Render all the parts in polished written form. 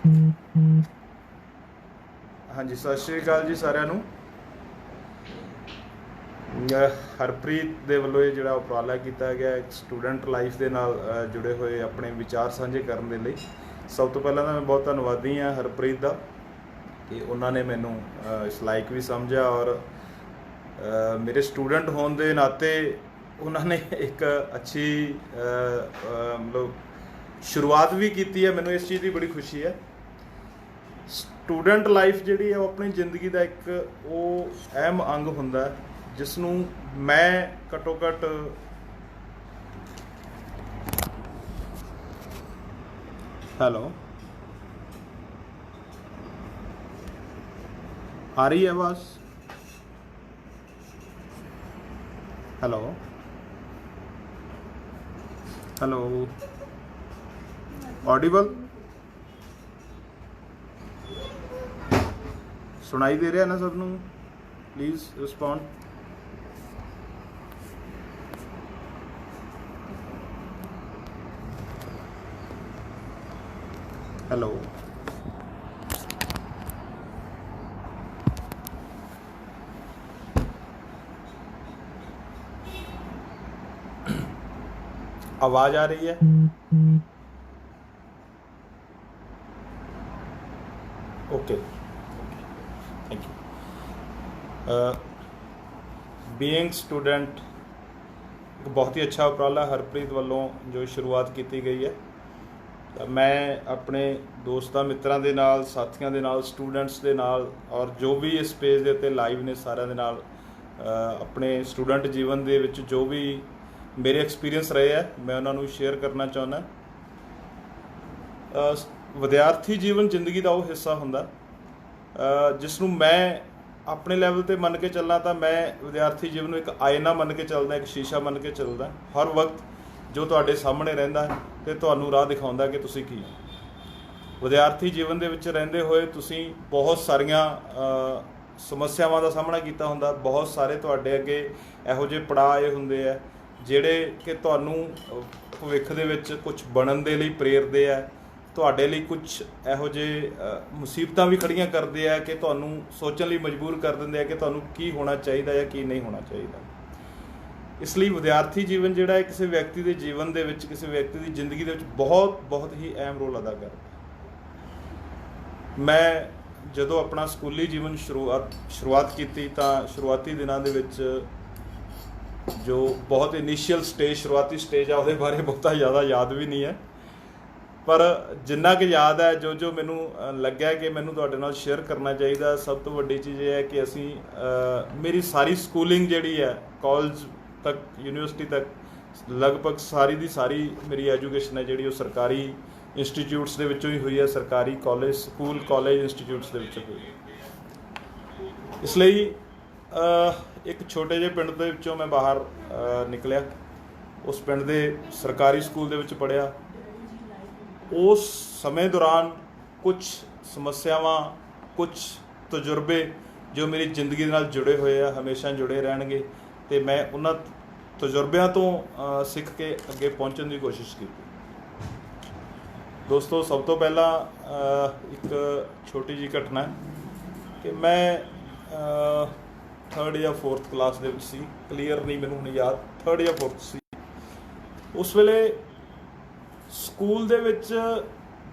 हाँ जी, सत श्री अकाल जी साਰਿਆਂ ਨੂੰ। ਹਰਪ੍ਰੀਤ ਦੇ ਵੱਲੋਂ ਇਹ ਜਿਹੜਾ ਉਪਰਾਲਾ ਕੀਤਾ ਗਿਆ ਇੱਕ ਸਟੂਡੈਂਟ ਲਾਈਫ ਦੇ ਨਾਲ ਜੁੜੇ ਹੋਏ ਆਪਣੇ ਵਿਚਾਰ ਸਾਂਝੇ ਕਰਨ ਦੇ ਲਈ। ਸਭ ਤੋਂ ਪਹਿਲਾਂ ਤਾਂ ਮੈਂ ਬਹੁਤ ਧੰਨਵਾਦੀ ਹਾਂ ਹਰਪ੍ਰੀਤ ਦਾ ਕਿ ਉਹਨਾਂ ਨੇ ਮੈਨੂੰ ਇਸ ਲਾਇਕ ਵੀ ਸਮਝਿਆ ਔਰ ਮੇਰੇ ਸਟੂਡੈਂਟ ਹੋਣ ਦੇ ਨਾਤੇ ਉਹਨਾਂ ਨੇ ਇੱਕ ਅੱਛੀ ਮਤਲਬ ਸ਼ੁਰੂਆਤ ਵੀ ਕੀਤੀ ਹੈ। ਮੈਨੂੰ ਇਸ ਚੀਜ਼ ਦੀ ਬੜੀ ਖੁਸ਼ੀ ਹੈ। ਸਟੂਡੈਂਟ ਲਾਈਫ ਜਿਹੜੀ ਹੈ ਉਹ ਆਪਣੀ ਜ਼ਿੰਦਗੀ ਦਾ ਇੱਕ ਉਹ ਅਹਿਮ ਅੰਗ ਹੁੰਦਾ ਜਿਸ ਨੂੰ ਮੈਂ ਘੱਟੋ ਘੱਟ ਹੈਲੋ ਆ ਰਹੀ ਹੈ ਆਵਾਜ਼? ਹੈਲੋ ਹੈਲੋ ऑडिबल सुनाई दे रहा ना सबनों? Please respond. हेलो आवाज आ रही है? Okay, thank you. Being student एक बहुत ही अच्छा उपराला हरप्रीत वालों जो शुरुआत की गई है। मैं अपने दोस्तों मित्रों के नाल, साथियों के नाल, स्टूडेंट्स के नाल और जो भी इस पेज के उत्ते लाइव ने सारिਆਂ ਦੇ ਨਾਲ अपने स्टूडेंट जीवन ਦੇ ਵਿੱਚ जो भी मेरे एक्सपीरियंस रहे है मैं उन्होंने शेयर करना चाਹੁੰਦਾ। विद्यार्थी जीवन जिंदगी का वो हिस्सा होंदा जिसनों मैं अपने लैवल पर मन के चलना। तो मैं विद्यार्थी जीवन एक आईना मन के चलदा, एक शीशा मन के चलदा। हर वक्त जो तुहाडे सामने रहिंदा है ते तुहानूं राह दिखाउंदा कि तुसीं की विद्यार्थी जीवन दे विच रहिंदे होए तुसीं बहुत सारियां समस्यावां दा सामना कीता हुंदा। बहुत सारे तुहाडे अगे इहो जिहे पड़ाਅ आए हुंदे आ ਜਿਹੜੇ ਕਿ ਤੁਹਾਨੂੰ ਭਵਿੱਖ ਦੇ ਵਿੱਚ ਕੁਝ ਬਣਨ ਦੇ ਲਈ ਪ੍ਰੇਰਦੇ ਆ, ਤੁਹਾਡੇ ਲਈ ਕੁਝ ਇਹੋ ਜਿਹੇ ਮੁਸੀਬਤਾਂ ਵੀ ਖੜੀਆਂ ਕਰਦੇ ਆ ਕਿ ਤੁਹਾਨੂੰ ਸੋਚਣ ਲਈ ਮਜਬੂਰ ਕਰ ਦਿੰਦੇ ਆ ਕਿ ਤੁਹਾਨੂੰ ਕੀ ਹੋਣਾ ਚਾਹੀਦਾ ਜਾਂ ਕੀ ਨਹੀਂ ਹੋਣਾ ਚਾਹੀਦਾ। ਇਸ ਲਈ ਵਿਦਿਆਰਥੀ ਜੀਵਨ ਜਿਹੜਾ ਹੈ ਕਿਸੇ ਵਿਅਕਤੀ ਦੇ ਜੀਵਨ ਦੇ ਵਿੱਚ, ਕਿਸੇ ਵਿਅਕਤੀ ਦੀ ਜ਼ਿੰਦਗੀ ਦੇ ਵਿੱਚ ਬਹੁਤ ਹੀ ਅਹਿਮ ਰੋਲ ਅਦਾ ਕਰਦਾ। ਮੈਂ ਜਦੋਂ ਆਪਣਾ ਸਕੂਲੀ ਜੀਵਨ ਸ਼ੁਰੂਆਤ ਕੀਤੀ ਤਾਂ ਸ਼ੁਰੂਆਤੀ ਦਿਨਾਂ ਦੇ ਵਿੱਚ जो बहुत इनिशियल स्टेज, शुरुआती स्टेज है, उसके बारे बहुत ज़्यादा याद भी नहीं है, पर जिन्ना कि याद है जो मैनू लग्या कि मैनू तुहाडे नाल शेयर करना चाहिए। सब तो वड्डी चीज़ ये है कि असी मेरी सारी स्कूलिंग जिहड़ी है कॉलेज तक, यूनिवर्सिटी तक लगभग सारी दी सारी मेरी एजुकेशन है जिहड़ी वो सरकारी इंस्टीट्यूट्स दे विचों ही हुई है। सरकारी कॉलेज, स्कूल, कॉलेज, इंस्टीट्यूट्स दे विचों हुई है। इसलिए एक छोटे ਜਿਹੇ ਪਿੰਡ ਦੇ ਵਿੱਚੋਂ मैं बाहर निकलिया। उस पिंड ਦੇ सरकारी स्कूल ਦੇ ਵਿੱਚ पढ़िया। उस समय दौरान कुछ समस्यावां, कुछ तजुर्बे जो मेरी जिंदगी ਨਾਲ जुड़े हुए हैं हमेशा जुड़े रहणगे ਤੇ मैं उन्हां तजुर्बिਆਂ ਤੋਂ सिख के अगे पहुँचण की कोशिश की। दोस्तों सब तो पहला एक छोटी जी घटना कि मैं 3rd या 4th क्लास ਦੇ ਵਿੱਚ ਸੀ, ਕਲੀਅਰ ਨਹੀਂ ਮੈਨੂੰ ਹੁਣ ਯਾਦ, 3rd ਜਾਂ 4th ਸੀ। ਉਸ ਵੇਲੇ ਸਕੂਲ ਦੇ ਵਿੱਚ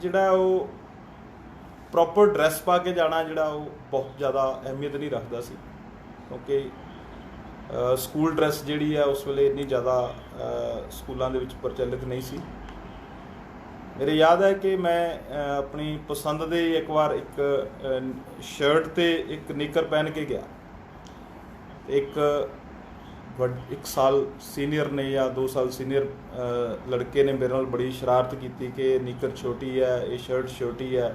ਜਿਹੜਾ ਉਹ ਪ੍ਰੋਪਰ ਡਰੈਸ ਪਾ ਕੇ ਜਾਣਾ ਜਿਹੜਾ ਉਹ ਬਹੁਤ ਜ਼ਿਆਦਾ ਅਹਿਮੀਅਤ ਨਹੀਂ ਰੱਖਦਾ ਸੀ, ਕਿਉਂਕਿ ਸਕੂਲ ਡਰੈਸ ਜਿਹੜੀ ਹੈ ਉਸ ਵੇਲੇ ਇੰਨੀ ਜ਼ਿਆਦਾ ਸਕੂਲਾਂ ਦੇ ਵਿੱਚ ਪ੍ਰਚਲਿਤ ਨਹੀਂ ਸੀ। ਮੇਰੇ ਯਾਦ ਹੈ ਕਿ ਮੈਂ ਆਪਣੀ ਪਸੰਦ ਦੇ ਇੱਕ ਵਾਰ ਇੱਕ ਸ਼ਰਟ ਤੇ ਇੱਕ ਨਿੱਕਰ ਪਹਿਨ ਕੇ ਗਿਆ। एक साल सीनियर ने या 2 साल सीनियर लड़के ने मेरे नाल बड़ी शरारत की कि निकर छोटी है, ये शर्ट छोटी है।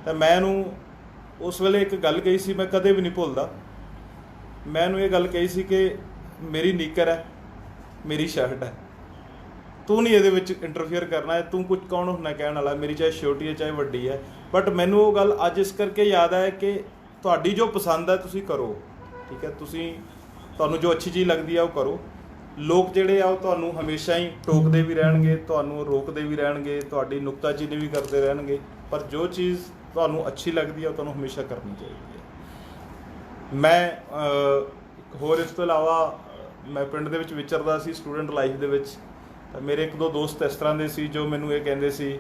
तो मैं उस वेले एक गल कही सी, मैं कदे भी नहीं भुलदा। मैनू ये गल कही सी कि मेरी निकर है, मेरी शर्ट है, तू नहीं ये इंटरफेयर करना है, तू कुछ कौन होना कहने वाला, मेरी चाहे छोटी है चाहे वड्डी है। बट मैनू वो गल अज इस करके याद है कि तुहाडी जो पसंद है तुसीं करो, ठीक है, तुहानू जो अच्छी चीज़ लगती है वो करो, ਲੋਕ ਜਿਹੜੇ ਆ ਉਹ ਤੁਹਾਨੂੰ ਹਮੇਸ਼ਾ ਹੀ ਟੋਕਦੇ ਵੀ ਰਹਿਣਗੇ, ਤੁਹਾਨੂੰ ਰੋਕਦੇ ਵੀ ਰਹਿਣਗੇ, ਤੁਹਾਡੀ ਨੁਕਤਾਚੀਨੀ ਵੀ ਕਰਦੇ ਰਹਿਣਗੇ, ਪਰ ਜੋ ਚੀਜ਼ ਤੁਹਾਨੂੰ ਅੱਛੀ ਲੱਗਦੀ ਹੈ ਉਹ ਤੁਹਾਨੂੰ ਹਮੇਸ਼ਾ ਕਰਨੀ ਚਾਹੀਦੀ ਹੈ। ਮੈਂ ਇੱਕ ਹੋਰ ਇਸ ਤੋਂ ਇਲਾਵਾ ਮੈਂ ਪਿੰਡ ਦੇ ਵਿੱਚ ਵਿਚਰਦਾ ਸੀ ਸਟੂਡੈਂਟ ਲਾਈਫ ਦੇ ਵਿੱਚ, ਤਾਂ ਮੇਰੇ ਇੱਕ ਦੋ ਦੋਸਤ ਇਸ ਤਰ੍ਹਾਂ ਦੇ ਸੀ ਜੋ ਮੈਨੂੰ ਇਹ ਕਹਿੰਦੇ ਸੀ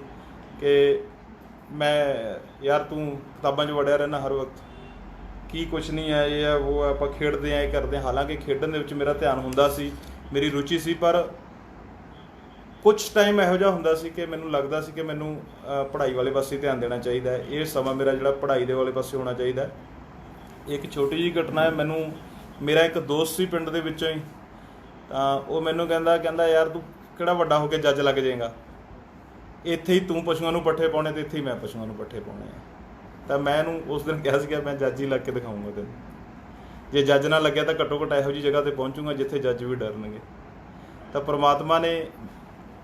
ਕਿ ਮੈਂ ਯਾਰ ਤੂੰ ਕਿਤਾਬਾਂ 'ਚ ਵੜਿਆ ਰਹਿਣਾ ਹਰ ਵਕਤ, ਕੀ ਕੁਛ ਨਹੀਂ ਹੈ, ਇਹ ਹੈ ਉਹ ਹੈ, ਆਪਾਂ ਖੇਡਦੇ ਹਾਂ, ਇਹ ਕਰਦੇ ਹਾਂ। ਹਾਲਾਂਕਿ ਖੇਡਣ ਦੇ ਵਿੱਚ ਮੇਰਾ ਧਿਆਨ ਹੁੰਦਾ ਸੀ, ਮੇਰੀ ਰੁਚੀ ਸੀ, ਪਰ ਕੁਛ ਟਾਈਮ ਇਹੋ ਜਿਹਾ ਹੁੰਦਾ ਸੀ ਕਿ ਮੈਨੂੰ ਲੱਗਦਾ ਸੀ ਕਿ ਮੈਨੂੰ ਪੜ੍ਹਾਈ ਵਾਲੇ ਪਾਸੇ ਧਿਆਨ ਦੇਣਾ ਚਾਹੀਦਾ ਹੈ, ਇਹ ਸਮਾਂ ਮੇਰਾ ਜਿਹੜਾ ਪੜ੍ਹਾਈ ਦੇ ਵਾਲੇ ਪਾਸੇ ਹੋਣਾ ਚਾਹੀਦਾ ਹੈ। ਇੱਕ ਛੋਟੀ ਜਿਹੀ ਘਟਨਾ ਹੈ, ਮੈਨੂੰ ਮੇਰਾ ਇੱਕ ਦੋਸਤ ਸੀ ਪਿੰਡ ਦੇ ਵਿੱਚੋਂ ਹੀ, ਤਾਂ ਉਹ ਮੈਨੂੰ ਕਹਿੰਦਾ ਯਾਰ ਤੂੰ ਕਿਹੜਾ ਵੱਡਾ ਹੋ ਕੇ ਜੱਜ ਲੱਗ ਜਾਏਗਾ, ਇੱਥੇ ਹੀ ਤੂੰ ਪਸ਼ੂਆਂ ਨੂੰ ਪੱਠੇ ਪਾਉਣੇ ਅਤੇ ਇੱਥੇ ਹੀ ਮੈਂ ਪਸ਼ੂਆਂ ਨੂੰ ਪੱਠੇ ਪਾਉਣੇ ਆ। ਤਾਂ ਮੈਂ ਇਹਨੂੰ ਉਸ ਦਿਨ ਕਿਹਾ ਸੀਗਾ ਮੈਂ ਜੱਜ ਹੀ ਲੱਗ ਕੇ ਦਿਖਾਊਂਗਾ ਤੈਨੂੰ, ਜੇ ਜੱਜ ਨਾ ਲੱਗਿਆ ਤਾਂ ਘੱਟੋ ਘੱਟ ਇਹੋ ਜਿਹੀ ਜਗ੍ਹਾ 'ਤੇ ਪਹੁੰਚੂੰਗਾ ਜਿੱਥੇ ਜੱਜ ਵੀ ਡਰਨਗੇ। ਤਾਂ ਪਰਮਾਤਮਾ ਨੇ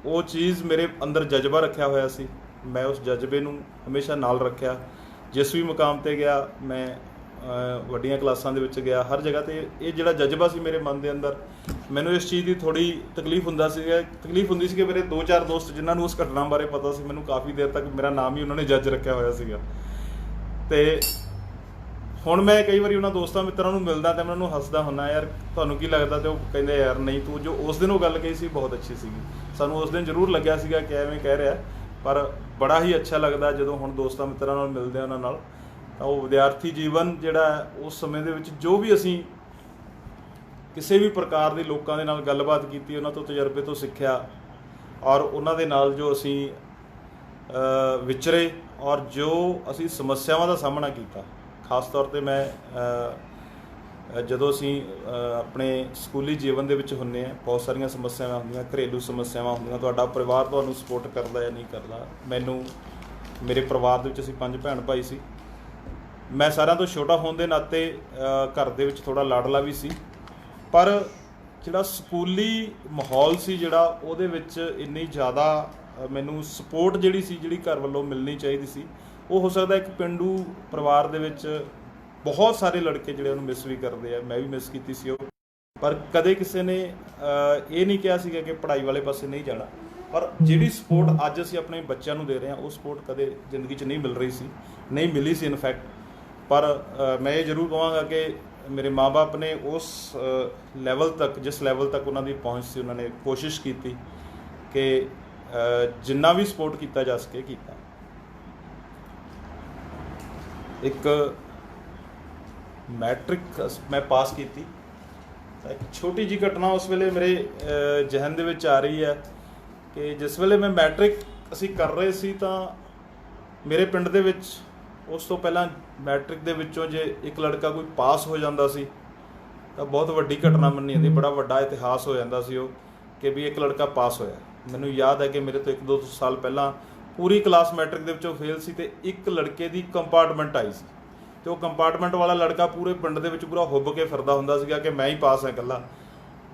ਉਹ ਚੀਜ਼ ਮੇਰੇ ਅੰਦਰ ਜਜ਼ਬਾ ਰੱਖਿਆ ਹੋਇਆ ਸੀ, ਮੈਂ ਉਸ ਜਜ਼ਬੇ ਨੂੰ ਹਮੇਸ਼ਾ ਨਾਲ ਰੱਖਿਆ। ਜਿਸ ਵੀ ਮੁਕਾਮ 'ਤੇ ਗਿਆ, ਮੈਂ ਵੱਡੀਆਂ ਕਲਾਸਾਂ ਦੇ ਵਿੱਚ ਗਿਆ, ਹਰ ਜਗ੍ਹਾ 'ਤੇ ਇਹ ਜਿਹੜਾ ਜਜ਼ਬਾ ਸੀ ਮੇਰੇ ਮਨ ਦੇ ਅੰਦਰ। ਮੈਨੂੰ ਇਸ ਚੀਜ਼ ਦੀ ਥੋੜ੍ਹੀ ਤਕਲੀਫ ਹੁੰਦੀ ਸੀ ਕਿ ਮੇਰੇ 2-4 ਦੋਸਤ ਜਿਨ੍ਹਾਂ ਨੂੰ ਉਸ ਘਟਨਾ ਬਾਰੇ ਪਤਾ ਸੀ, ਮੈਨੂੰ ਕਾਫੀ ਦੇਰ ਤੱਕ ਮੇਰਾ ਨਾਮ ਹੀ ਉਹਨਾਂ ਨੇ ਜੱਜ ਰੱਖਿਆ ਹੋਇਆ ਸੀਗਾ। ਅਤੇ ਹੁਣ ਮੈਂ ਕਈ ਵਾਰੀ ਉਹਨਾਂ ਦੋਸਤਾਂ ਮਿੱਤਰਾਂ ਨੂੰ ਮਿਲਦਾ ਅਤੇ ਮੈਂ ਉਹਨਾਂ ਨੂੰ ਹੱਸਦਾ ਹੁੰਦਾ, ਯਾਰ ਤੁਹਾਨੂੰ ਕੀ ਲੱਗਦਾ? ਅਤੇ ਉਹ ਕਹਿੰਦੇ ਯਾਰ ਨਹੀਂ, ਤੂੰ ਜੋ ਉਸ ਦਿਨ ਉਹ ਗੱਲ ਕਹੀ ਸੀ ਬਹੁਤ ਅੱਛੀ ਸੀਗੀ। ਸਾਨੂੰ ਉਸ ਦਿਨ ਜ਼ਰੂਰ ਲੱਗਿਆ ਸੀਗਾ ਕਿ ਐਵੇਂ ਕਹਿ ਰਿਹਾ, ਪਰ ਬੜਾ ਹੀ ਅੱਛਾ ਲੱਗਦਾ ਜਦੋਂ ਹੁਣ ਦੋਸਤਾਂ ਮਿੱਤਰਾਂ ਨਾਲ ਮਿਲਦੇ ਆ ਉਹਨਾਂ ਨਾਲ। ਤਾਂ ਉਹ ਵਿਦਿਆਰਥੀ ਜੀਵਨ ਜਿਹੜਾ ਉਸ ਸਮੇਂ ਦੇ ਵਿੱਚ ਜੋ ਵੀ ਅਸੀਂ ਕਿਸੇ ਵੀ ਪ੍ਰਕਾਰ ਦੇ ਲੋਕਾਂ ਦੇ ਨਾਲ ਗੱਲਬਾਤ ਕੀਤੀ, ਉਹਨਾਂ ਤੋਂ ਤਜਰਬੇ ਤੋਂ ਸਿੱਖਿਆ, ਔਰ ਉਹਨਾਂ ਦੇ ਨਾਲ ਜੋ ਅਸੀਂ ਵਿਚਰੇ ਔਰ ਜੋ ਅਸੀਂ ਸਮੱਸਿਆਵਾਂ ਦਾ ਸਾਹਮਣਾ ਕੀਤਾ। ਖਾਸ ਤੌਰ 'ਤੇ ਮੈਂ ਜਦੋਂ ਅਸੀਂ ਆਪਣੇ ਸਕੂਲੀ ਜੀਵਨ ਦੇ ਵਿੱਚ ਹੁੰਦੇ ਹਾਂ, ਬਹੁਤ ਸਾਰੀਆਂ ਸਮੱਸਿਆਵਾਂ ਹੁੰਦੀਆਂ, ਘਰੇਲੂ ਸਮੱਸਿਆਵਾਂ ਹੁੰਦੀਆਂ, ਤੁਹਾਡਾ ਪਰਿਵਾਰ ਤੁਹਾਨੂੰ ਸਪੋਰਟ ਕਰਦਾ ਜਾਂ ਨਹੀਂ ਕਰਦਾ। ਮੇਰੇ ਪਰਿਵਾਰ ਦੇ ਵਿੱਚ ਅਸੀਂ 5 ਭੈਣ ਭਾਈ ਸੀ। ਮੈਂ ਸਾਰਿਆਂ ਤੋਂ ਛੋਟਾ ਹੋਣ ਦੇ ਨਾਤੇ ਘਰ ਦੇ ਵਿੱਚ ਥੋੜ੍ਹਾ ਲਾਡਲਾ ਵੀ ਸੀ, ਪਰ ਜਿਹੜਾ ਸਕੂਲੀ ਮਾਹੌਲ ਸੀ ਜਿਹੜਾ ਉਹਦੇ ਵਿੱਚ ਇੰਨੀ ਜ਼ਿਆਦਾ ਮੈਨੂੰ ਸਪੋਰਟ ਜਿਹੜੀ ਘਰ ਵੱਲੋਂ ਮਿਲਣੀ ਚਾਹੀਦੀ ਸੀ, ਉਹ ਹੋ ਸਕਦਾ ਇੱਕ ਪੇਂਡੂ ਪਰਿਵਾਰ ਦੇ ਵਿੱਚ ਬਹੁਤ ਸਾਰੇ ਲੜਕੇ ਜਿਹੜੇ ਉਹਨੂੰ ਮਿਸ ਵੀ ਕਰਦੇ ਆ, ਮੈਂ ਵੀ ਮਿਸ ਕੀਤੀ ਸੀ ਉਹ। ਪਰ ਕਦੇ ਕਿਸੇ ਨੇ ਇਹ ਨਹੀਂ ਕਿਹਾ ਸੀਗਾ ਕਿ ਪੜ੍ਹਾਈ ਵਾਲੇ ਪਾਸੇ ਨਹੀਂ ਜਾਣਾ। ਪਰ ਜਿਹੜੀ ਸਪੋਰਟ ਅੱਜ ਅਸੀਂ ਆਪਣੇ ਬੱਚਿਆਂ ਨੂੰ ਦੇ ਰਹੇ ਹਾਂ, ਉਹ ਸਪੋਰਟ ਕਦੇ ਜ਼ਿੰਦਗੀ 'ਚ ਨਹੀਂ ਨਹੀਂ ਮਿਲੀ ਸੀ ਇਨਫੈਕਟ। ਪਰ ਮੈਂ ਇਹ ਜ਼ਰੂਰ ਕਹਾਂਗਾ ਕਿ ਮੇਰੇ ਮਾਂ-ਬਾਪ ਨੇ ਉਸ ਲੈਵਲ ਤੱਕ, ਜਿਸ ਲੈਵਲ ਤੱਕ ਉਹਨਾਂ ਦੀ ਪਹੁੰਚ ਸੀ, ਉਹਨਾਂ ਨੇ ਕੋਸ਼ਿਸ਼ ਕੀਤੀ ਕਿ ਜਿੰਨਾ ਵੀ ਸਪੋਰਟ ਕੀਤਾ ਜਾ ਸਕੇ ਕੀਤਾ। ਇੱਕ ਮੈਟ੍ਰਿਕ ਮੈਂ ਪਾਸ ਕੀਤੀ, ਤਾਂ ਇੱਕ ਛੋਟੀ ਜਿਹੀ ਘਟਨਾ ਉਸ ਵੇਲੇ ਮੇਰੇ ਜ਼ਿਹਨ ਦੇ ਵਿੱਚ ਆ ਰਹੀ ਹੈ ਕਿ ਜਿਸ ਵੇਲੇ ਮੈਂ ਮੈਟ੍ਰਿਕ ਅਸੀਂ ਕਰ ਰਹੇ ਸੀ, ਤਾਂ ਮੇਰੇ ਪਿੰਡ ਦੇ ਵਿੱਚ ਉਸ ਤੋਂ ਪਹਿਲਾਂ ਮੈਟ੍ਰਿਕ ਦੇ ਵਿੱਚੋਂ ਜੇ ਇੱਕ ਲੜਕਾ ਕੋਈ ਪਾਸ ਹੋ ਜਾਂਦਾ ਸੀ ਤਾਂ ਬਹੁਤ ਵੱਡੀ ਘਟਨਾ ਮੰਨੀ ਜਾਂਦੀ, ਬੜਾ ਵੱਡਾ ਇਤਿਹਾਸ ਹੋ ਜਾਂਦਾ ਸੀ ਉਹ, ਕਿ ਵੀ ਇੱਕ ਲੜਕਾ ਪਾਸ ਹੋਇਆ। ਮੈਨੂੰ ਯਾਦ ਹੈ ਕਿ ਮੇਰੇ ਤੋਂ 1-2 ਸਾਲ ਪਹਿਲਾਂ ਪੂਰੀ ਕਲਾਸ ਮੈਟ੍ਰਿਕ ਦੇ ਵਿੱਚੋਂ ਫੇਲ ਸੀ, ਅਤੇ ਇੱਕ ਲੜਕੇ ਦੀ ਕੰਪਾਰਟਮੈਂਟ ਆਈ ਸੀ, ਅਤੇ ਉਹ ਕੰਪਾਰਟਮੈਂਟ ਵਾਲਾ ਲੜਕਾ ਪੂਰੇ ਪਿੰਡ ਦੇ ਵਿੱਚ ਪੂਰਾ ਹੁੱਬ ਕੇ ਫਿਰਦਾ ਹੁੰਦਾ ਸੀਗਾ ਕਿ ਮੈਂ ਹੀ ਪਾਸ ਹਾਂ ਇਕੱਲਾ,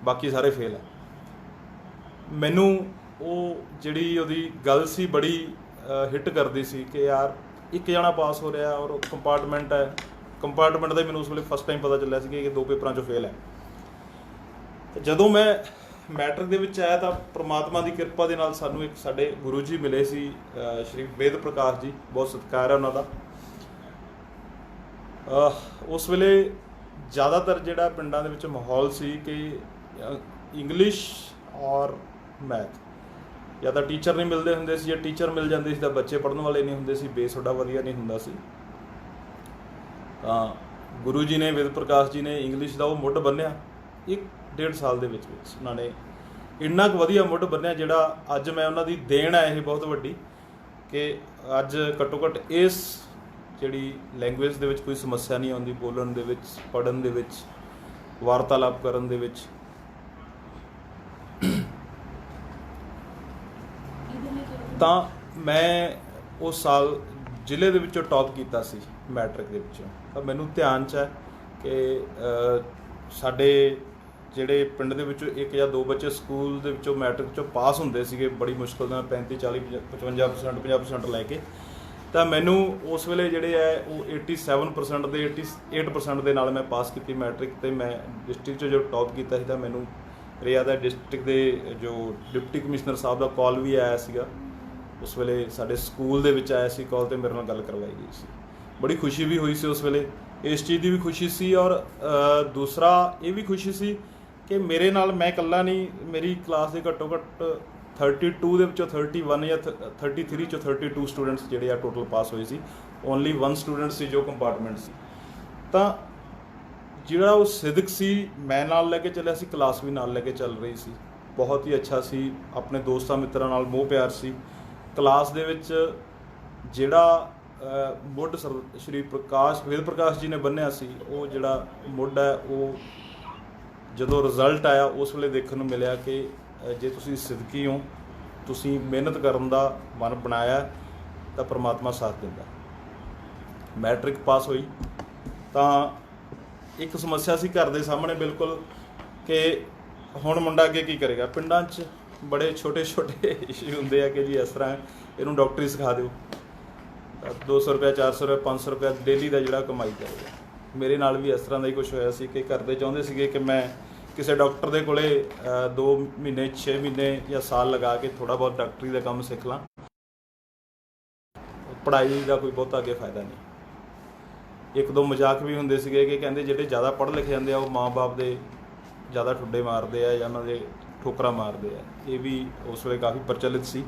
ਬਾਕੀ ਸਾਰੇ ਫੇਲ ਹੈ। ਮੈਨੂੰ ਉਹ ਜਿਹੜੀ ਉਹਦੀ ਗੱਲ ਸੀ ਬੜੀ ਹਿੱਟ ਕਰਦੀ ਸੀ ਕਿ ਯਾਰ ਇੱਕ ਜਣਾ ਪਾਸ ਹੋ ਰਿਹਾ ਔਰ ਕੰਪਾਰਟਮੈਂਟ ਹੈ। ਕੰਪਾਰਟਮੈਂਟ ਦਾ ਮੈਨੂੰ ਉਸ ਵੇਲੇ ਫਸਟ ਟਾਈਮ ਪਤਾ ਚੱਲਿਆ ਸੀ ਕਿ 2 ਪੇਪਰਾਂ 'ਚੋਂ ਫੇਲ ਹੈ। ਅਤੇ ਜਦੋਂ ਮੈਂ ਮੈਟ੍ਰਿਕ ਦੇ ਵਿੱਚ ਆਇਆ ਤਾਂ ਪ੍ਰਮਾਤਮਾ ਦੀ ਕਿਰਪਾ ਦੇ ਨਾਲ ਸਾਨੂੰ ਇੱਕ ਸਾਡੇ ਗੁਰੂ ਜੀ ਮਿਲੇ ਸੀ, ਸ਼੍ਰੀ ਵੇਦ ਪ੍ਰਕਾਸ਼ ਜੀ, ਬਹੁਤ ਸਤਿਕਾਰ ਹੈ ਉਹਨਾਂ ਦਾ। ਉਸ ਵੇਲੇ ਜ਼ਿਆਦਾਤਰ ਜਿਹੜਾ ਪਿੰਡਾਂ ਦੇ ਵਿੱਚ ਮਾਹੌਲ ਸੀ ਕਿ ਇੰਗਲਿਸ਼ ਔਰ ਮੈਥ, ਜਾਂ ਤਾਂ ਟੀਚਰ ਨਹੀਂ ਮਿਲਦੇ ਹੁੰਦੇ ਸੀ, ਜਾਂ ਟੀਚਰ ਮਿਲ ਜਾਂਦੇ ਸੀ ਤਾਂ ਬੱਚੇ ਪੜ੍ਹਨ ਵਾਲੇ ਨਹੀਂ ਹੁੰਦੇ ਸੀ, ਬੇਸ ਤੁਹਾਡਾ ਵਧੀਆ ਨਹੀਂ ਹੁੰਦਾ ਸੀ। ਤਾਂ ਗੁਰੂ ਜੀ ਨੇ, ਵੇਦ ਪ੍ਰਕਾਸ਼ ਜੀ ਨੇ ਇੰਗਲਿਸ਼ ਦਾ ਉਹ ਮੁੱਢ ਬੰਨ੍ਹਿਆ 1-1.5 ਸਾਲ ਦੇ ਵਿੱਚ ਉਹਨਾਂ ਨੇ ਇੰਨਾ ਕੁ ਵਧੀਆ ਮੁੱਢ ਬੰਨ੍ਹਿਆ, ਜਿਹੜਾ ਅੱਜ ਮੈਂ ਉਹਨਾਂ ਦੀ ਦੇਣ ਹੈ ਇਹ ਬਹੁਤ ਵੱਡੀ, ਕਿ ਅੱਜ ਘੱਟੋ ਘੱਟ ਇਸ ਜਿਹੜੀ ਲੈਂਗੁਏਜ ਦੇ ਵਿੱਚ ਕੋਈ ਸਮੱਸਿਆ ਨਹੀਂ ਆਉਂਦੀ, ਬੋਲਣ ਦੇ ਵਿੱਚ, ਪੜ੍ਹਨ ਦੇ ਵਿੱਚ, ਵਾਰਤਾਲਾਪ ਕਰਨ ਦੇ ਵਿੱਚ। ਤਾਂ ਮੈਂ ਉਸ ਸਾਲ ਜ਼ਿਲ੍ਹੇ ਦੇ ਵਿੱਚੋਂ ਟੌਪ ਕੀਤਾ ਸੀ ਮੈਟ੍ਰਿਕ ਦੇ ਵਿੱਚੋਂ। ਤਾਂ ਮੈਨੂੰ ਧਿਆਨ 'ਚ ਹੈ ਕਿ ਸਾਡੇ ਜਿਹੜੇ ਪਿੰਡ ਦੇ ਵਿੱਚੋਂ 1 ਜਾਂ 2 ਬੱਚੇ ਸਕੂਲ ਦੇ ਵਿੱਚੋਂ ਮੈਟ੍ਰਿਕ 'ਚੋਂ ਪਾਸ ਹੁੰਦੇ ਸੀਗੇ ਬੜੀ ਮੁਸ਼ਕਿਲ ਨਾਲ, 35-40 55% 50% ਲੈ ਕੇ। ਤਾਂ ਮੈਨੂੰ ਉਸ ਵੇਲੇ ਜਿਹੜੇ ਹੈ ਉਹ 87% ਦੇ 88% ਦੇ ਨਾਲ ਮੈਂ ਪਾਸ ਕੀਤੀ ਮੈਟ੍ਰਿਕ, ਅਤੇ ਮੈਂ ਡਿਸਟ੍ਰਿਕਟ 'ਚ ਜੋ ਟੌਪ ਕੀਤਾ ਸੀ। ਤਾਂ ਮੈਨੂੰ ਮੇਰੇ याद है डिस्ट्रिक्ट के जो डिप्टी कमिश्नर साहब का कॉल भी आया सीगा, उस वेले साडे स्कूल दे विच आया सी कॉल, ते मेरे नाल गल करवाई गई सी। बड़ी खुशी भी हुई सी उस वेले, इस चीज़ की भी खुशी सी। और दूसरा ये भी खुशी सी कि मेरे नाल मैं इकल्ला नहीं, मेरी क्लास के घट्टो घट्ट 32 ਦੇ ਵਿੱਚੋਂ 31 ਜਾਂ 33 ਚੋਂ 32 ਸਟੂਡੈਂਟਸ ਜਿਹੜੇ ਆ ਟੋਟਲ ਪਾਸ ਹੋਏ ਸੀ। ਓਨਲੀ 1 ਸਟੂਡੈਂਟ ਸੀ ਜੋ ਕੰਪਾਰਟਮੈਂਟ ਸੀ। ਤਾਂ ਜਿਹੜਾ ਉਹ ਸਿਦਕ ਸੀ, ਮੈਂ ਨਾਲ ਲੈ ਕੇ ਚੱਲਿਆ ਸੀ, ਕਲਾਸ ਵੀ ਨਾਲ ਲੈ ਕੇ ਚੱਲ ਰਹੀ ਸੀ। ਬਹੁਤ ਹੀ ਅੱਛਾ ਸੀ, ਆਪਣੇ ਦੋਸਤਾਂ ਮਿੱਤਰਾਂ ਨਾਲ ਮੋਹ ਪਿਆਰ ਸੀ। ਕਲਾਸ ਦੇ ਵਿੱਚ ਜਿਹੜਾ ਮੁੱਢ ਸ਼੍ਰੀ ਵੇਦ ਪ੍ਰਕਾਸ਼ ਜੀ ਨੇ ਬੰਨ੍ਹਿਆ ਸੀ, ਉਹ ਜਿਹੜਾ ਮੁੱਢ ਹੈ ਉਹ ਜਦੋਂ ਰਿਜ਼ਲਟ ਆਇਆ ਉਸ ਵੇਲੇ ਦੇਖਣ ਨੂੰ ਮਿਲਿਆ ਕਿ ਜੇ ਤੁਸੀਂ ਸਿਦਕੀ ਹੋ, ਤੁਸੀਂ ਮਿਹਨਤ ਕਰਨ ਦਾ ਮਨ ਬਣਾਇਆ ਤਾਂ ਪਰਮਾਤਮਾ ਸਾਥ ਦਿੰਦਾ। ਮੈਟ੍ਰਿਕ ਪਾਸ ਹੋਈ ਤਾਂ ਇੱਕ ਸਮੱਸਿਆ ਸੀ ਘਰ ਦੇ ਸਾਹਮਣੇ ਬਿਲਕੁਲ ਕਿ ਹੁਣ ਮੁੰਡਾ ਅੱਗੇ ਕੀ ਕਰੇਗਾ। ਪਿੰਡਾਂ 'ਚ ਬੜੇ ਛੋਟੇ ਛੋਟੇ ਇਸ਼ੂ ਹੁੰਦੇ ਆ ਕਿ ਜੀ ਇਸ ਤਰ੍ਹਾਂ ਇਹਨੂੰ ਡਾਕਟਰੀ ਸਿਖਾ ਦਿਓ, 200 ਰੁਪਇਆ 400 ਰੁਪਇਆ 500 ਰੁਪਇਆ ਡੇਲੀ ਦਾ ਜਿਹੜਾ ਕਮਾਈ ਕਰੇਗਾ। ਮੇਰੇ ਨਾਲ ਵੀ ਇਸ ਤਰ੍ਹਾਂ ਦਾ ਹੀ ਕੁਛ ਹੋਇਆ ਸੀ ਕਿ ਘਰ ਦੇ ਚਾਹੁੰਦੇ ਸੀਗੇ ਕਿ ਮੈਂ ਕਿਸੇ ਡਾਕਟਰ ਦੇ ਕੋਲੇ 2 ਮਹੀਨੇ 6 ਮਹੀਨੇ ਜਾਂ ਸਾਲ ਲਗਾ ਕੇ ਥੋੜ੍ਹਾ ਬਹੁਤ ਡਾਕਟਰੀ ਦਾ ਕੰਮ ਸਿੱਖ ਲਾਂ, ਪੜ੍ਹਾਈ ਦਾ ਕੋਈ ਬਹੁਤਾ ਅੱਗੇ ਫਾਇਦਾ ਨਹੀਂ। ਇੱਕ ਦੋ ਮਜ਼ਾਕ ਵੀ ਹੁੰਦੇ ਸੀਗੇ ਕਿ ਕਹਿੰਦੇ ਜਿਹੜੇ ਜ਼ਿਆਦਾ ਪੜ੍ਹ ਲਿਖ ਜਾਂਦੇ ਆ ਉਹ ਮਾਂ-ਬਾਪ ਦੇ ਜ਼ਿਆਦਾ ਠੁੱਡੇ ਮਾਰਦੇ ਆ ਜਾਂ ਉਹਨਾਂ ਦੇ ਠੋਕਰਾਂ ਮਾਰਦੇ ਆ। ਇਹ ਵੀ ਉਸ ਵੇਲੇ ਕਾਫੀ ਪ੍ਰਚਲਿਤ ਸੀ।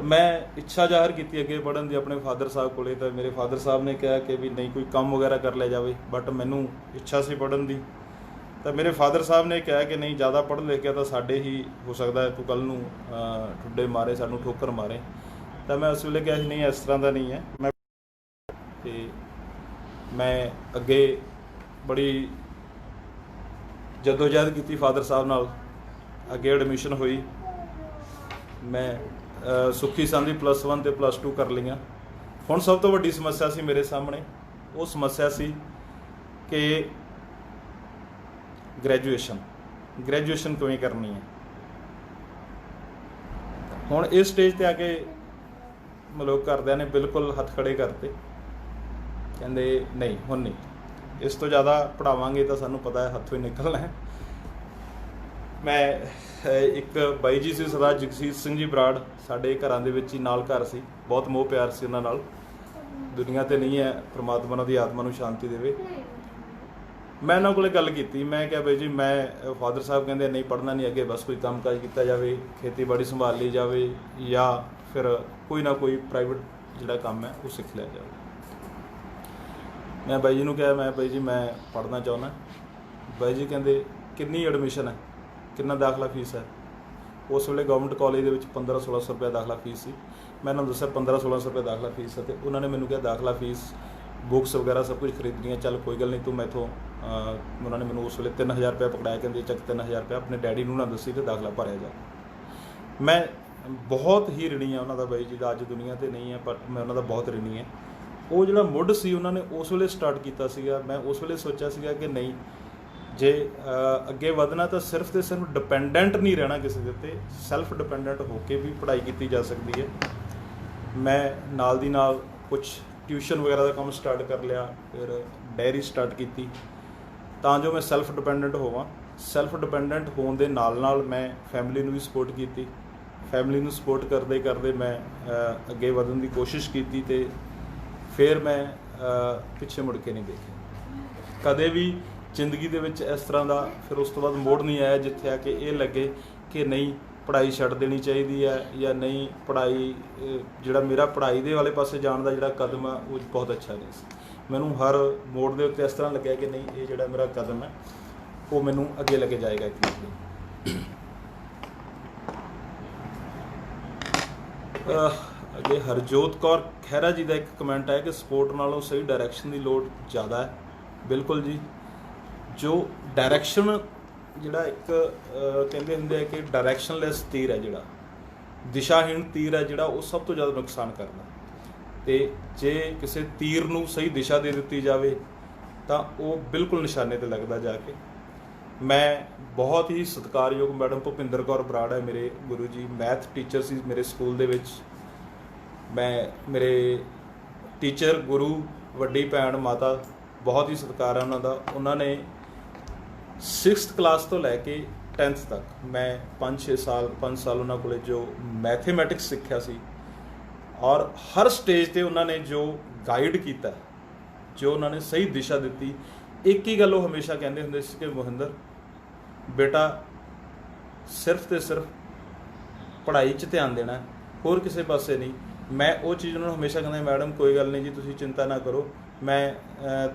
ਮੈਂ ਇੱਛਾ ਜ਼ਾਹਰ ਕੀਤੀ ਅੱਗੇ ਪੜ੍ਹਨ ਦੀ ਆਪਣੇ ਫਾਦਰ ਸਾਹਿਬ ਕੋਲੇ, ਤਾਂ ਮੇਰੇ ਫਾਦਰ ਸਾਹਿਬ ਨੇ ਕਿਹਾ ਕਿ ਵੀ ਨਹੀਂ ਕੋਈ ਕੰਮ ਵਗੈਰਾ ਕਰ ਲਿਆ ਜਾਵੇ, ਬਟ ਮੈਨੂੰ ਇੱਛਾ ਸੀ ਪੜ੍ਹਨ ਦੀ। ਤਾਂ ਮੇਰੇ ਫਾਦਰ ਸਾਹਿਬ ਨੇ ਕਿਹਾ ਕਿ ਨਹੀਂ ਜ਼ਿਆਦਾ ਪੜ੍ਹ ਲਿਖ ਗਿਆ ਤਾਂ ਸਾਡੇ ਹੀ ਹੋ ਸਕਦਾ ਤੂੰ ਕੱਲ੍ਹ ਨੂੰ ਠੁੱਡੇ ਮਾਰੇ, ਸਾਨੂੰ ਠੋਕਰ ਮਾਰੇ। ਤਾਂ ਮੈਂ ਉਸ ਵੇਲੇ ਕਿਹਾ ਸੀ ਨਹੀਂ ਇਸ ਤਰ੍ਹਾਂ ਦਾ ਨਹੀਂ ਹੈ। ਮੈਂ ਅੱਗੇ ਬੜੀ ਜਦੋਜਹਿਦ ਕੀਤੀ ਫਾਦਰ ਸਾਹਿਬ ਨਾਲ, ਅੱਗੇ ਐਡਮਿਸ਼ਨ ਹੋਈ। ਮੈਂ ਸੁੱਖੀ ਸਾਂਦੀ +1 ਅਤੇ +2 ਕਰ ਲਈਆਂ। ਹੁਣ ਸਭ ਤੋਂ ਵੱਡੀ ਸਮੱਸਿਆ ਸੀ ਮੇਰੇ ਸਾਹਮਣੇ, ਉਹ ਸਮੱਸਿਆ ਸੀ ਕਿ ਗ੍ਰੈਜੂਏਸ਼ਨ ਕਿਵੇਂ ਕਰਨੀ ਹੈ। ਹੁਣ ਇਸ ਸਟੇਜ 'ਤੇ ਆ ਕੇ ਮਤਲਬ ਘਰਦਿਆਂ ਨੇ ਬਿਲਕੁਲ ਹੱਥ ਖੜੇ ਕਰਤੇ, ਕਹਿੰਦੇ ਨਹੀਂ ਹੁਣ ਨਹੀਂ, ਇਸ ਤੋਂ ਜ਼ਿਆਦਾ ਪੜ੍ਹਾਵਾਂਗੇ ਤਾਂ ਸਾਨੂੰ ਪਤਾ ਹੈ ਹੱਥੋਂ ਹੀ ਨਿਕਲਣਾ ਹੈ। ਮੈਂ ਇੱਕ ਬਾਈ ਜੀ ਸੀ ਸਰਦਾਰ ਜਗਸੀਰ ਸਿੰਘ ਜੀ ਬਰਾੜ, ਸਾਡੇ ਘਰਾਂ ਦੇ ਵਿੱਚ ਹੀ ਨਾਲ ਘਰ ਸੀ, ਬਹੁਤ ਮੋਹ ਪਿਆਰ ਸੀ ਉਹਨਾਂ ਨਾਲ। ਦੁਨੀਆ 'ਤੇ ਨਹੀਂ ਹੈ, ਪ੍ਰਮਾਤਮਾ ਉਹਨਾਂ ਦੀ ਆਤਮਾ ਨੂੰ ਸ਼ਾਂਤੀ ਦੇਵੇ। ਮੈਂ ਉਹਨਾਂ ਕੋਲ ਗੱਲ ਕੀਤੀ, ਮੈਂ ਕਿਹਾ ਬਾਈ ਜੀ ਮੈਂ ਫਾਦਰ ਸਾਹਿਬ ਕਹਿੰਦੇ ਨਹੀਂ ਪੜ੍ਹਨਾ ਨਹੀਂ ਅੱਗੇ, ਬਸ ਕੋਈ ਕੰਮ ਕਾਜ ਕੀਤਾ ਜਾਵੇ, ਖੇਤੀਬਾੜੀ ਸੰਭਾਲ ਲਈ ਜਾਵੇ ਜਾਂ ਫਿਰ ਕੋਈ ਨਾ ਕੋਈ ਪ੍ਰਾਈਵੇਟ ਜਿਹੜਾ ਕੰਮ ਹੈ ਉਹ ਸਿੱਖ ਲਿਆ ਜਾਵੇ। ਮੈਂ ਬਾਈ ਜੀ ਨੂੰ ਕਿਹਾ ਮੈਂ ਬਾਈ ਜੀ ਮੈਂ ਪੜ੍ਹਨਾ ਚਾਹੁੰਦਾ। ਬਾਈ ਜੀ ਕਹਿੰਦੇ ਕਿੰਨੀ ਐਡਮਿਸ਼ਨ ਹੈ, ਕਿੰਨਾ ਦਾਖਲਾ ਫੀਸ ਹੈ। ਉਸ ਵੇਲੇ ਗਵਰਨਮੈਂਟ ਕਾਲਜ ਦੇ ਵਿੱਚ 1500-1600 ਰੁਪਇਆ ਦਾਖਲਾ ਫੀਸ ਸੀ। ਮੈਂ ਉਹਨਾਂ ਨੂੰ ਦੱਸਿਆ 1500-1600 ਰੁਪਇਆ ਦਾਖਲਾ ਫੀਸ ਹੈ। ਅਤੇ ਉਹਨਾਂ ਨੇ ਮੈਨੂੰ ਕਿਹਾ ਦਾਖਲਾ ਫੀਸ ਬੁੱਕਸ ਵਗੈਰਾ ਸਭ ਕੁਝ ਖਰੀਦਣੀਆਂ, ਚੱਲ ਕੋਈ ਗੱਲ ਨਹੀਂ ਤੂੰ ਮੈਥੋਂ ਉਹਨਾਂ ਨੇ ਮੈਨੂੰ ਉਸ ਵੇਲੇ 3000 ਰੁਪਇਆ ਪਕੜਾਇਆ, ਕਹਿੰਦੇ ਚੱਕ 3000 ਰੁਪਇਆ ਆਪਣੇ ਡੈਡੀ ਨੂੰ ਨਾ ਦੱਸੀ ਅਤੇ ਦਾਖਲਾ ਭਰਿਆ ਜਾ। ਮੈਂ ਬਹੁਤ ਹੀ ਰਿਣੀ ਹਾਂ ਉਹਨਾਂ ਦਾ, ਬਾਈ ਜੀ ਦਾ ਅੱਜ ਦੁਨੀਆ 'ਤੇ ਨਹੀਂ ਹੈ ਪਰ ਮੈਂ ਉਹਨਾਂ ਦਾ ਬਹੁਤ ਰਿਣੀ ਹੈ। ਉਹ ਜਿਹੜਾ ਮੁੱਢ ਸੀ ਉਹਨਾਂ ਨੇ ਉਸ ਵੇਲੇ ਸਟਾਰਟ ਕੀਤਾ ਸੀਗਾ। ਮੈਂ ਉਸ ਵੇਲੇ ਸੋਚਿਆ ਸੀਗਾ ਕਿ ਨਹੀਂ, ਜੇ ਅੱਗੇ ਵਧਣਾ ਤਾਂ ਸਿਰਫ ਅਤੇ ਸਿਰਫ ਡਿਪੈਂਡੈਂਟ ਨਹੀਂ ਰਹਿਣਾ ਕਿਸੇ ਦੇ ਉੱਤੇ, ਸੈਲਫ ਡਿਪੈਂਡੈਂਟ ਹੋ ਕੇ ਵੀ ਪੜ੍ਹਾਈ ਕੀਤੀ ਜਾ ਸਕਦੀ ਹੈ। ਮੈਂ ਨਾਲ ਦੀ ਨਾਲ ਕੁਛ ਟਿਊਸ਼ਨ ਵਗੈਰਾ ਦਾ ਕੰਮ ਸਟਾਰਟ ਕਰ ਲਿਆ, ਫਿਰ ਡਾਇਰੀ ਸਟਾਰਟ ਕੀਤੀ ਤਾਂ ਜੋ ਮੈਂ ਸੈਲਫ ਡਿਪੈਂਡੈਂਟ ਹੋਵਾਂ। ਸੈਲਫ ਡਿਪੈਂਡੈਂਟ ਹੋਣ ਦੇ ਨਾਲ ਨਾਲ ਮੈਂ ਫੈਮਿਲੀ ਨੂੰ ਵੀ ਸਪੋਰਟ ਕੀਤੀ। ਫੈਮਿਲੀ ਨੂੰ ਸਪੋਰਟ ਕਰਦੇ ਕਰਦੇ ਮੈਂ ਅੱਗੇ ਵਧਣ ਦੀ ਕੋਸ਼ਿਸ਼ ਕੀਤੀ ਅਤੇ ਫਿਰ ਮੈਂ ਪਿੱਛੇ ਮੁੜ ਕੇ ਨਹੀਂ ਦੇਖਿਆ ਕਦੇ ਵੀ ਜ਼ਿੰਦਗੀ ਦੇ ਵਿੱਚ। ਇਸ ਤਰ੍ਹਾਂ ਦਾ ਫਿਰ ਉਸ ਤੋਂ ਬਾਅਦ ਮੋੜ ਨਹੀਂ ਆਇਆ ਜਿੱਥੇ ਆ ਕੇ ਇਹ ਲੱਗੇ ਕਿ ਨਹੀਂ ਪੜ੍ਹਾਈ ਛੱਡ ਦੇਣੀ ਚਾਹੀਦੀ ਹੈ ਜਾਂ ਨਹੀਂ, ਪੜ੍ਹਾਈ ਜਿਹੜਾ ਮੇਰਾ ਪੜ੍ਹਾਈ ਦੇ ਵਾਲੇ ਪਾਸੇ ਜਾਣ ਦਾ ਜਿਹੜਾ ਕਦਮ ਆ ਉਹ ਬਹੁਤ ਅੱਛਾ ਨਹੀਂ ਸੀ। ਮੈਨੂੰ ਹਰ ਮੋੜ ਦੇ ਉੱਤੇ ਇਸ ਤਰ੍ਹਾਂ ਲੱਗਿਆ ਕਿ ਨਹੀਂ, ਇਹ ਜਿਹੜਾ ਮੇਰਾ ਕਦਮ ਹੈ ਉਹ ਮੈਨੂੰ ਅੱਗੇ ਲੈ ਕੇ ਜਾਏਗਾ ਇੱਕ ਦਿਨ। ਅੱਗੇ ਹਰਜੋਤ ਕੌਰ ਖਹਿਰਾ ਜੀ ਦਾ ਇੱਕ ਕਮੈਂਟ ਆਇਆ ਕਿ ਸਪੋਰਟ ਨਾਲੋਂ ਸਹੀ ਡਾਇਰੈਕਸ਼ਨ ਦੀ ਲੋੜ ਜ਼ਿਆਦਾ ਹੈ। ਬਿਲਕੁਲ ਜੀ, ਜੋ ਡਾਇਰੈਕਸ਼ਨ ਜਿਹੜਾ ਇੱਕ ਕਹਿੰਦੇ ਹੁੰਦੇ ਆ ਕਿ ਡਾਇਰੈਕਸ਼ਨਲੈਸ ਤੀਰ ਹੈ, ਜਿਹੜਾ ਦਿਸ਼ਾਹੀਣ ਤੀਰ ਹੈ ਜਿਹੜਾ, ਉਹ ਸਭ ਤੋਂ ਜ਼ਿਆਦਾ ਨੁਕਸਾਨ ਕਰਦਾ। ਅਤੇ ਜੇ ਕਿਸੇ ਤੀਰ ਨੂੰ ਸਹੀ ਦਿਸ਼ਾ ਦੇ ਦਿੱਤੀ ਜਾਵੇ ਤਾਂ ਉਹ ਬਿਲਕੁਲ ਨਿਸ਼ਾਨੇ 'ਤੇ ਲੱਗਦਾ ਜਾ ਕੇ। ਮੈਂ ਬਹੁਤ ਹੀ ਸਤਿਕਾਰਯੋਗ ਮੈਡਮ ਭੁਪਿੰਦਰ ਕੌਰ ਬਰਾੜ ਹੈ, ਮੇਰੇ ਗੁਰੂ ਜੀ, ਮੈਥ ਟੀਚਰ ਸੀ ਮੇਰੇ ਸਕੂਲ ਦੇ ਵਿੱਚ। ਮੇਰੇ ਟੀਚਰ ਗੁਰੂ, ਵੱਡੀ ਭੈਣ, ਮਾਤਾ, ਬਹੁਤ ਹੀ ਸਤਿਕਾਰ ਹੈ ਉਹਨਾਂ ਦਾ। ਉਹਨਾਂ ਨੇ 6th ਕਲਾਸ ਤੋਂ ਲੈ ਕੇ 10th तक मैं 5 साल उन्होंने कोले जो मैथेमैटिक्स सीखा सी, और हर स्टेज पे उन्होंने जो गाइड किया, जो उन्होंने सही दिशा दी, एक ही गल वो हमेशा कहते होंगे सी कि मोहिंदर बेटा सिर्फ तो सिर्फ पढ़ाई च ध्यान देना, होर किसी पासे नहीं। मैं वो चीज़ उन्होंने हमेशा कहना, मैडम कोई गल नहीं जी, तुसीं चिंता ना करो, मैं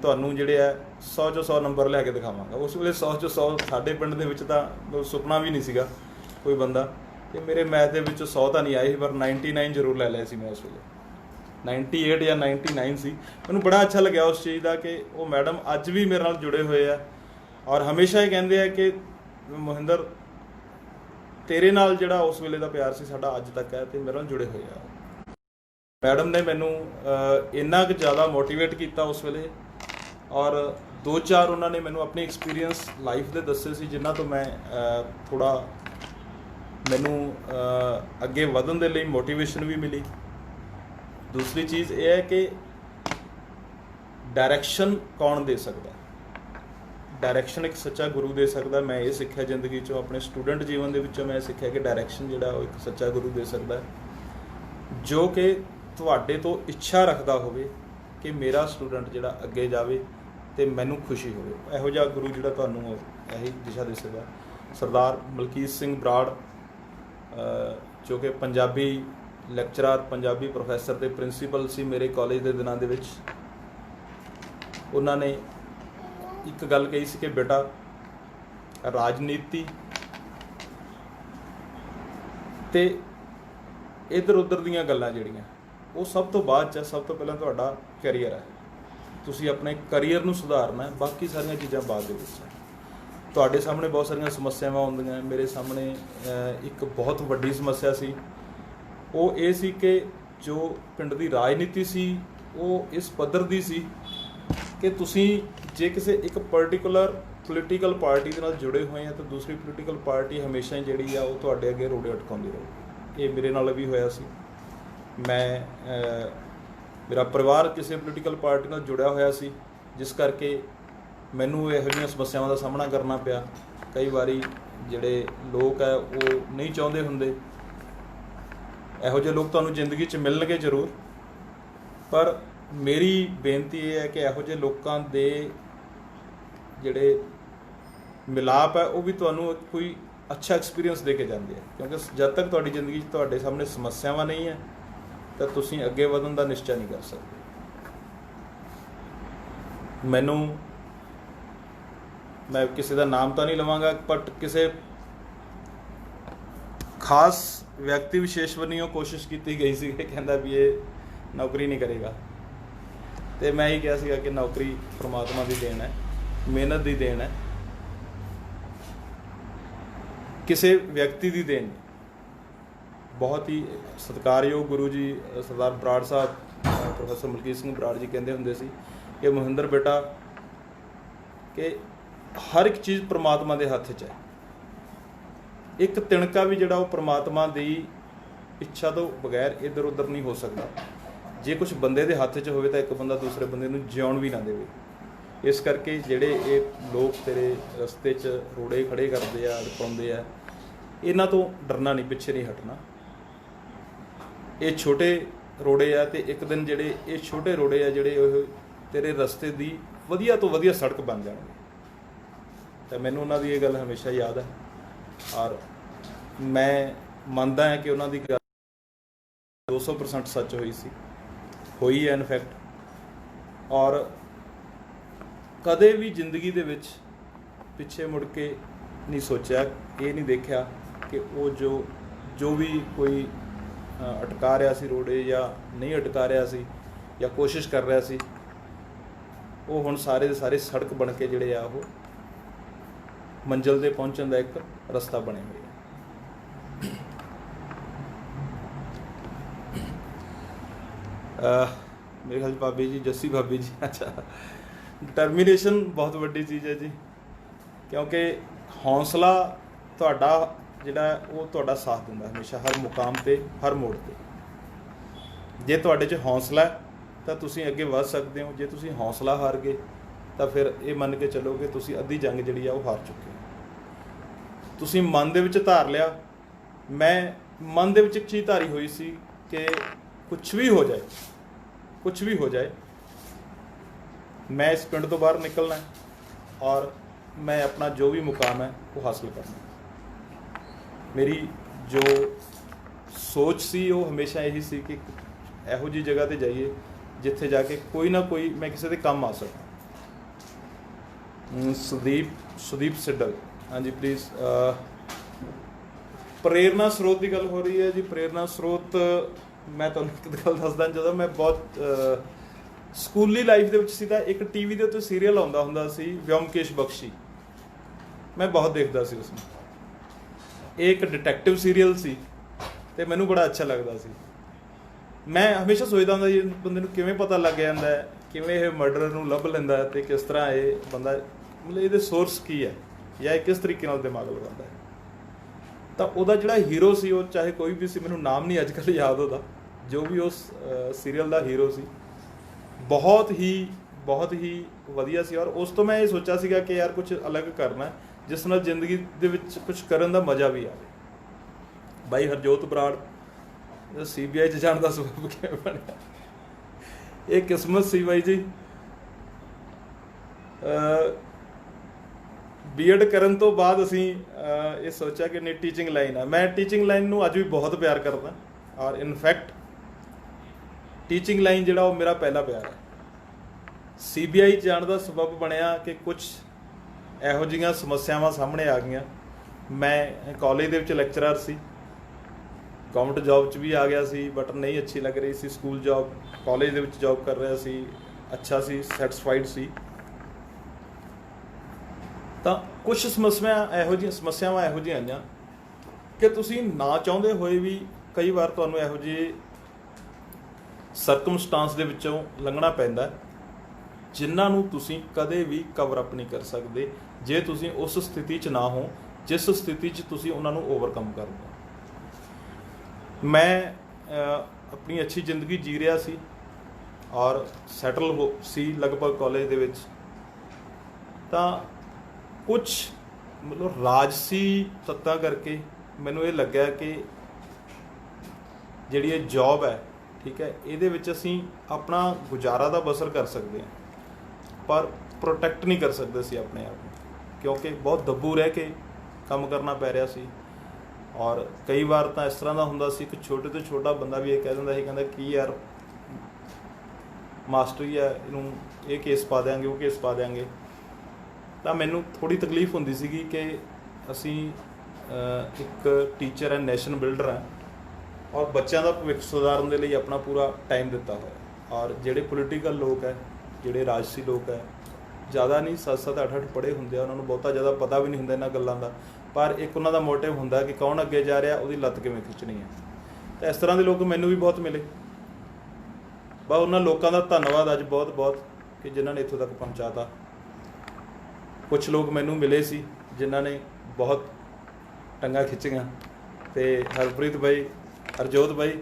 तुहानूं जिहड़े है 100 चों 100 नंबर लैके दिखावांगा। उस वेले 100 चों 100 साडे पिंड दे विच तां सुपना भी नहीं सीगा कोई बंदा, ते मेरे मैथ दे विच 100 तां नहीं आए, पर 99 जरूर लै लिया सी मैं उस वेले, 98 या 99 सी। मैनूं बड़ा अच्छा लग्या उस चीज़ का कि वो मैडम अज भी मेरे नाल जुड़े हुए आ, और हमेशा ही कहते हैं कि मोहिंदर तेरे नाल जिहड़ा उस वेले दा प्यार सी साडा अज तक है, तो मेरे नाल जुड़े हुए आ। मैडम ने मैनू इन्ना कुछ ज़्यादा मोटिवेट किया उस वेले, और 2-4 उन्होंने मैनू अपने एक्सपीरियंस लाइफ के दसे सी, जिन्हां तो मैं थोड़ा मैनू अगे वधन दे लई मोटिवेशन भी मिली। दूसरी चीज़ ये है कि डायरैक्शन कौन दे सकता, डायरैक्शन एक सच्चा गुरु दे सकता। मैं ये सीखा जिंदगी चो, अपने स्टूडेंट जीवन के विचों मैं सीखा कि डायरैक्शन जिहड़ा वो एक सच्चा गुरु दे सकता है, जो कि तुहाडे तो इच्छा रखता होवे कि मेरा स्टूडेंट जिहड़ा अगे जावे ते मैनू खुशी होवे। इहो जिहा गुरु जिहड़ा तुहानूं यही दिशा दे सकदा। सरदार मलकीत सिंह बराड़ जो कि पंजाबी लैक्चरर, पंजाबी प्रोफैसर ते प्रिंसीपल सी मेरे कॉलेज के दिनों के, उन्होंने एक गल कही सी कि बेटा राजनीति ते इधर उधर दीयां गल्लां जिहड़ियां वो सब तो बाद च, सब तो पहलां तुहाडा करियर है, तुसीं अपने करियर नूं सुधारना है, बाकी सारियां चीज़ां बाद दे विच है। तुहाडे सामने बहुत सारियां समस्यावां आउंदियां, मेरे सामने एक बहुत वड्डी समस्या सी, वो ये सी कि जो पिंड दी राजनीति सी वो इस पद्धर दी सी कि तुसीं जे किसी एक पर्टिकुलर पोलीटिकल पार्टी दे नाल जुड़े हुए हैं तो दूसरी पोलीटिकल पार्टी हमेशा ही जिहड़ी आ वो तुहाडे अगे रोड़े अटकाउंदी रहूगी। ये मेरे नाल भी होया सी। मैं मेरा परिवार किसी पोलीटिकल पार्टी नाल जुड़िया होया सी, जिस करके मैनू इहो जिहियां समस्यावां दा सामना करना पिया। कई बारी जिहड़े लोग है वो नहीं चाहुंदे हुंदे, इहो जिहे लोग तुहानूं जिंदगी च मिलणगे जरूर, पर मेरी बेनती ये है कि इहो जिहे लोकां दे जिहड़े मिलाप है वो भी तुहानूं कोई अच्छा एक्सपीरियंस दे के जाते हैं, क्योंकि जब तक तुहाडी जिंदगी तुहाडे सामने समस्यावां नहीं है तो तुसीं अगे वधन का निश्चय नहीं कर सकते। मैनू मैं किसी का नाम तो नहीं लवांगा, बट किसी खास व्यक्ति विशेष वनियों कोशिश की गई सी कि कहंदा भी ये नौकरी नहीं करेगा, तो मैं ही कहा सीगा कि नौकरी परमात्मा की देन है, मेहनत की देन है, किसी व्यक्ति की देन। बहुत ही सत्कारयोग गुरु जी सरदार बराड़ साहब, प्रोफैसर मलकीत सिंह बराड़ जी कहते होंगे सी कि मोहिंदर बेटा कि हर एक चीज़ परमात्मा के हत्थ च है, एक तिणका भी जिहड़ा वो परमात्मा की इच्छा तो बगैर इधर उधर नहीं हो सकता। जे कुछ बंदे के हत्थ च होवे तो एक बंदा दूसरे बंदे नूं जिउण भी ना देवे। इस करके जिहड़े ये लोग तेरे रस्ते च रोड़े खड़े करते आ, अड़काउंदे आ, इन्हां तो डरना नहीं, पिछे नहीं हटना। ये छोटे रोड़े आ, ते एक दिन जिहड़े ये छोटे रोड़े आ जिहड़े तेरे रस्ते की वधिया तो वधिया सड़क बन जाएंगे। तो मैनूं उन्हां दी ये गल हमेशा याद है, और मैं मानदा है कि उन्हां दी गल 200% सच हुई है इनफैक्ट। और कदे भी जिंदगी दे विच पिछे मुड़ के नहीं सोचा, ये नहीं देखा कि वो जो भी कोई अटका रहा सी रोड़े या नहीं अटका रहा सी या कोशिश कर रहा सी, वो हुण सारे दे सारे सड़क बन के जिहड़े आ वो मंजिल ते पहुंचण दा एक रस्ता बने हुए मेरे ख्याल भाभी जी, जस्सी भाभी जी, अच्छा, डिटर्मीनेशन बहुत वड्डी चीज़ है जी, क्योंकि हौसला तुहाडा जिहड़ा वो तुहाडा साथ दिंदा हमेशा हर मुकाम ते हर मोड़ ते। जे तुहाडे च हौसला है तो तुसीं अगे वध सकते हो, जे तुसीं हौसला हार गए तो फिर ये मन के चलो कि तुसीं अद्धी जंग जिहड़ी आ वो हार चुके हो। ਤੁਸੀਂ ਮਨ ਦੇ ਵਿੱਚ ਧਾਰ ਲਿਆ। ਮੈਂ ਮਨ ਦੇ ਵਿੱਚ ਇੱਕ ਚੀਜ਼ ਧਾਰੀ ਹੋਈ ਸੀ ਕਿ ਕੁਛ ਵੀ ਹੋ ਜਾਏ, ਕੁਛ ਵੀ ਹੋ ਜਾਏ, ਮੈਂ ਇਸ ਪਿੰਡ ਤੋਂ ਬਾਹਰ ਨਿਕਲਣਾ ਹੈ ਔਰ ਮੈਂ ਆਪਣਾ ਜੋ ਵੀ ਮੁਕਾਮ ਹੈ ਉਹ ਹਾਸਲ ਕਰਨਾ। ਮੇਰੀ ਜੋ ਸੋਚ ਸੀ ਉਹ ਹਮੇਸ਼ਾ ਇਹੀ ਸੀ ਕਿ ਇਹੋ ਜਿਹੀ ਜਗ੍ਹਾ 'ਤੇ ਜਾਈਏ ਜਿੱਥੇ ਜਾ ਕੇ ਕੋਈ ਨਾ ਕੋਈ ਮੈਂ ਕਿਸੇ ਦੇ ਕੰਮ ਆ ਸਕਾਂ। ਸੁਦੀਪ ਸਿੱਡਲ, ਹਾਂਜੀ ਪਲੀਜ਼। ਪ੍ਰੇਰਨਾ ਸਰੋਤ ਦੀ ਗੱਲ ਹੋ ਰਹੀ ਹੈ ਜੀ। ਪ੍ਰੇਰਨਾ ਸਰੋਤ ਮੈਂ ਤੁਹਾਨੂੰ ਇੱਕ ਗੱਲ ਦੱਸਦਾ, ਜਦੋਂ ਮੈਂ ਬਹੁਤ ਸਕੂਲੀ ਲਾਈਫ ਦੇ ਵਿੱਚ ਸੀ ਤਾਂ ਇੱਕ ਟੀਵੀ ਦੇ ਉੱਤੇ ਸੀਰੀਅਲ ਆਉਂਦਾ ਹੁੰਦਾ ਸੀ ਵਿਓਮਕੇਸ਼ ਬਖਸ਼ੀ, ਮੈਂ ਬਹੁਤ ਦੇਖਦਾ ਸੀ ਉਸਨੂੰ। ਇਹ ਇੱਕ ਡਿਟੈਕਟਿਵ ਸੀਰੀਅਲ ਸੀ ਅਤੇ ਮੈਨੂੰ ਬੜਾ ਅੱਛਾ ਲੱਗਦਾ ਸੀ। ਮੈਂ ਹਮੇਸ਼ਾ ਸੋਚਦਾ ਹੁੰਦਾ ਜੀ ਬੰਦੇ ਨੂੰ ਕਿਵੇਂ ਪਤਾ ਲੱਗ ਜਾਂਦਾ ਹੈ, ਕਿਵੇਂ ਇਹ ਮਰਡਰ ਨੂੰ ਲੱਭ ਲੈਂਦਾ ਹੈ ਅਤੇ ਕਿਸ ਤਰ੍ਹਾਂ ਇਹ ਬੰਦਾ, ਮਤਲਬ ਇਹਦੇ ਸੋਰਸ ਕੀ ਹੈ ਜਾਂ ਇਹ ਕਿਸ ਤਰੀਕੇ ਨਾਲ ਦਿਮਾਗ ਲਗਾਉਂਦਾ ਹੈ। ਤਾਂ ਉਹਦਾ ਜਿਹੜਾ ਹੀਰੋ ਸੀ, ਉਹ ਚਾਹੇ ਕੋਈ ਵੀ ਸੀ, ਮੈਨੂੰ ਨਾਮ ਨਹੀਂ ਅੱਜ ਕੱਲ੍ਹ ਯਾਦ ਉਹਦਾ, ਜੋ ਵੀ ਉਸ ਸੀਰੀਅਲ ਦਾ ਹੀਰੋ ਸੀ, ਬਹੁਤ ਹੀ ਵਧੀਆ ਸੀ। ਔਰ ਉਸ ਤੋਂ ਮੈਂ ਇਹ ਸੋਚਿਆ ਸੀਗਾ ਕਿ ਯਾਰ ਕੁਛ ਅਲੱਗ ਕਰਨਾ ਜਿਸ ਨਾਲ ਜ਼ਿੰਦਗੀ ਦੇ ਵਿੱਚ ਕੁਛ ਕਰਨ ਦਾ ਮਜ਼ਾ ਵੀ ਆਵੇ। ਬਾਈ ਹਰਜੋਤ ਬਰਾੜ CBI 'ਚ ਜਾਣ ਦਾ ਸਬਬ ਕਿਵੇਂ ਬਣਿਆ, ਇਹ ਕਿਸਮਤ ਸੀ ਬਾਈ ਜੀ। B.Ed ਕਰਨ ਤੋਂ ਬਾਅਦ ਅਸੀਂ ਇਹ ਸੋਚਿਆ ਕਿ ਨਹੀਂ ਟੀਚਿੰਗ ਲਾਈਨ ਆ। ਮੈਂ ਟੀਚਿੰਗ ਲਾਈਨ ਨੂੰ ਅੱਜ ਵੀ ਬਹੁਤ ਪਿਆਰ ਕਰਦਾ ਔਰ ਇਨਫੈਕਟ ਟੀਚਿੰਗ ਲਾਈਨ ਜਿਹੜਾ ਉਹ ਮੇਰਾ ਪਹਿਲਾ ਪਿਆਰ ਹੈ। CBI 'ਚ ਜਾਣ ਦਾ ਸਬਬ ਬਣਿਆ ਕਿ ਕੁਛ ਇਹੋ ਜਿਹੀਆਂ ਸਮੱਸਿਆਵਾਂ ਸਾਹਮਣੇ ਆ ਗਈਆਂ। ਮੈਂ ਕਾਲਜ ਦੇ ਵਿੱਚ ਲੈਕਚਰਰ ਸੀ, ਗਵਰਨਮੈਂਟ ਜੋਬ 'ਚ ਵੀ ਆ ਗਿਆ ਸੀ ਬਟ ਨਹੀਂ ਅੱਛੀ ਲੱਗ ਰਹੀ ਸੀ ਸਕੂਲ ਜੋਬ। ਕਾਲਜ ਦੇ ਵਿੱਚ ਜੋਬ ਕਰ ਰਿਹਾ ਸੀ, ਅੱਛਾ ਸੀ, ਸੈਟਿਸਫਾਈਡ ਸੀ। ਤਾਂ ਕੁਛ ਸਮੱਸਿਆਵਾਂ ਇਹੋ ਜਿਹੀਆਂ ਆਈਆਂ ਕਿ ਤੁਸੀਂ ਨਾ ਚਾਹੁੰਦੇ ਹੋਏ ਵੀ ਕਈ ਵਾਰ ਤੁਹਾਨੂੰ ਇਹੋ ਜਿਹੇ ਸਰਕਮਸਟਾਂਸ ਦੇ ਵਿੱਚੋਂ ਲੰਘਣਾ ਪੈਂਦਾ ਜਿਨ੍ਹਾਂ ਨੂੰ ਤੁਸੀਂ ਕਦੇ ਵੀ ਕਵਰ ਅਪ ਨਹੀਂ ਕਰ ਸਕਦੇ ਜੇ ਤੁਸੀਂ ਉਸ ਸਥਿਤੀ 'ਚ ਨਾ ਹੋ ਜਿਸ ਸਥਿਤੀ 'ਚ ਤੁਸੀਂ ਉਹਨਾਂ ਨੂੰ ਓਵਰਕਮ ਕਰੋ। ਮੈਂ ਆਪਣੀ ਅੱਛੀ ਜ਼ਿੰਦਗੀ ਜੀ ਰਿਹਾ ਸੀ ਔਰ ਸੈਟਲ ਸੀ ਲਗਭਗ ਕਾਲਜ ਦੇ ਵਿੱਚ। ਤਾਂ ਕੁਛ ਮਤਲਬ ਰਾਜਸੀ ਤੱਤਾਂ ਕਰਕੇ ਮੈਨੂੰ ਇਹ ਲੱਗਿਆ ਕਿ ਜਿਹੜੀ ਇਹ ਜੌਬ ਹੈ, ਠੀਕ ਹੈ, ਇਹਦੇ ਵਿੱਚ ਅਸੀਂ ਆਪਣਾ ਗੁਜ਼ਾਰਾ ਦਾ ਬਸਰ ਕਰ ਸਕਦੇ ਹਾਂ ਪਰ ਪ੍ਰੋਟੈਕਟ ਨਹੀਂ ਕਰ ਸਕਦੇ ਸੀ ਆਪਣੇ ਆਪ ਨੂੰ, ਕਿਉਂਕਿ ਬਹੁਤ ਦੱਬੂ ਰਹਿ ਕੇ ਕੰਮ ਕਰਨਾ ਪੈ ਰਿਹਾ ਸੀ। ਔਰ ਕਈ ਵਾਰ ਤਾਂ ਇਸ ਤਰ੍ਹਾਂ ਦਾ ਹੁੰਦਾ ਸੀ ਕਿ ਛੋਟੇ ਤੋਂ ਛੋਟਾ ਬੰਦਾ ਵੀ ਇਹ ਕਹਿ ਦਿੰਦਾ ਸੀ, ਕਹਿੰਦਾ ਕੀ ਯਾਰ ਮਾਸਟਰੀ ਹੈ, ਇਹਨੂੰ ਇਹ ਕੇਸ ਪਾ ਦਿਆਂਗੇ, ਉਹ ਕੇਸ ਪਾ ਦਿਆਂਗੇ। ਤਾਂ ਮੈਨੂੰ ਥੋੜ੍ਹੀ ਤਕਲੀਫ ਹੁੰਦੀ ਸੀਗੀ ਕਿ ਅਸੀਂ ਇੱਕ ਟੀਚਰ ਹੈ, ਨੇਸ਼ਨ ਬਿਲਡਰ ਹੈ ਔਰ ਬੱਚਿਆਂ ਦਾ ਭਵਿੱਖ ਸੁਧਾਰਨ ਦੇ ਲਈ ਆਪਣਾ ਪੂਰਾ ਟਾਈਮ ਦਿੱਤਾ ਹੋਇਆ। ਔਰ ਜਿਹੜੇ ਪੋਲੀਟੀਕਲ ਲੋਕ ਹੈ, ਜਿਹੜੇ ਰਾਜਸੀ ਲੋਕ ਹੈ, ਜ਼ਿਆਦਾ ਨਹੀਂ 7-7 8-8 ਪੜ੍ਹੇ ਹੁੰਦੇ ਆ, ਉਹਨਾਂ ਨੂੰ ਬਹੁਤਾ ਜ਼ਿਆਦਾ ਪਤਾ ਵੀ ਨਹੀਂ ਹੁੰਦਾ ਇਹਨਾਂ ਗੱਲਾਂ ਦਾ, ਪਰ ਇੱਕ ਉਹਨਾਂ ਦਾ ਮੋਟਿਵ ਹੁੰਦਾ ਕਿ ਕੌਣ ਅੱਗੇ ਜਾ ਰਿਹਾ, ਉਹਦੀ ਲੱਤ ਕਿਵੇਂ ਖਿੱਚਣੀ ਹੈ। ਤਾਂ ਇਸ ਤਰ੍ਹਾਂ ਦੇ ਲੋਕ ਮੈਨੂੰ ਵੀ ਬਹੁਤ ਮਿਲੇ। ਬਸ ਉਹਨਾਂ ਲੋਕਾਂ ਦਾ ਧੰਨਵਾਦ ਅੱਜ ਬਹੁਤ ਕਿ ਜਿਨ੍ਹਾਂ ਨੇ ਇੱਥੋਂ ਤੱਕ ਪਹੁੰਚਾਤਾ। ਕੁਛ ਲੋਕ ਮੈਨੂੰ ਮਿਲੇ ਸੀ ਜਿਨ੍ਹਾਂ ਨੇ ਬਹੁਤ ਟੰਗਾਂ ਖਿੱਚੀਆਂ ਅਤੇ ਹਰਪ੍ਰੀਤ ਬਾਈ, ਹਰਜੋਤ ਬਾਈ,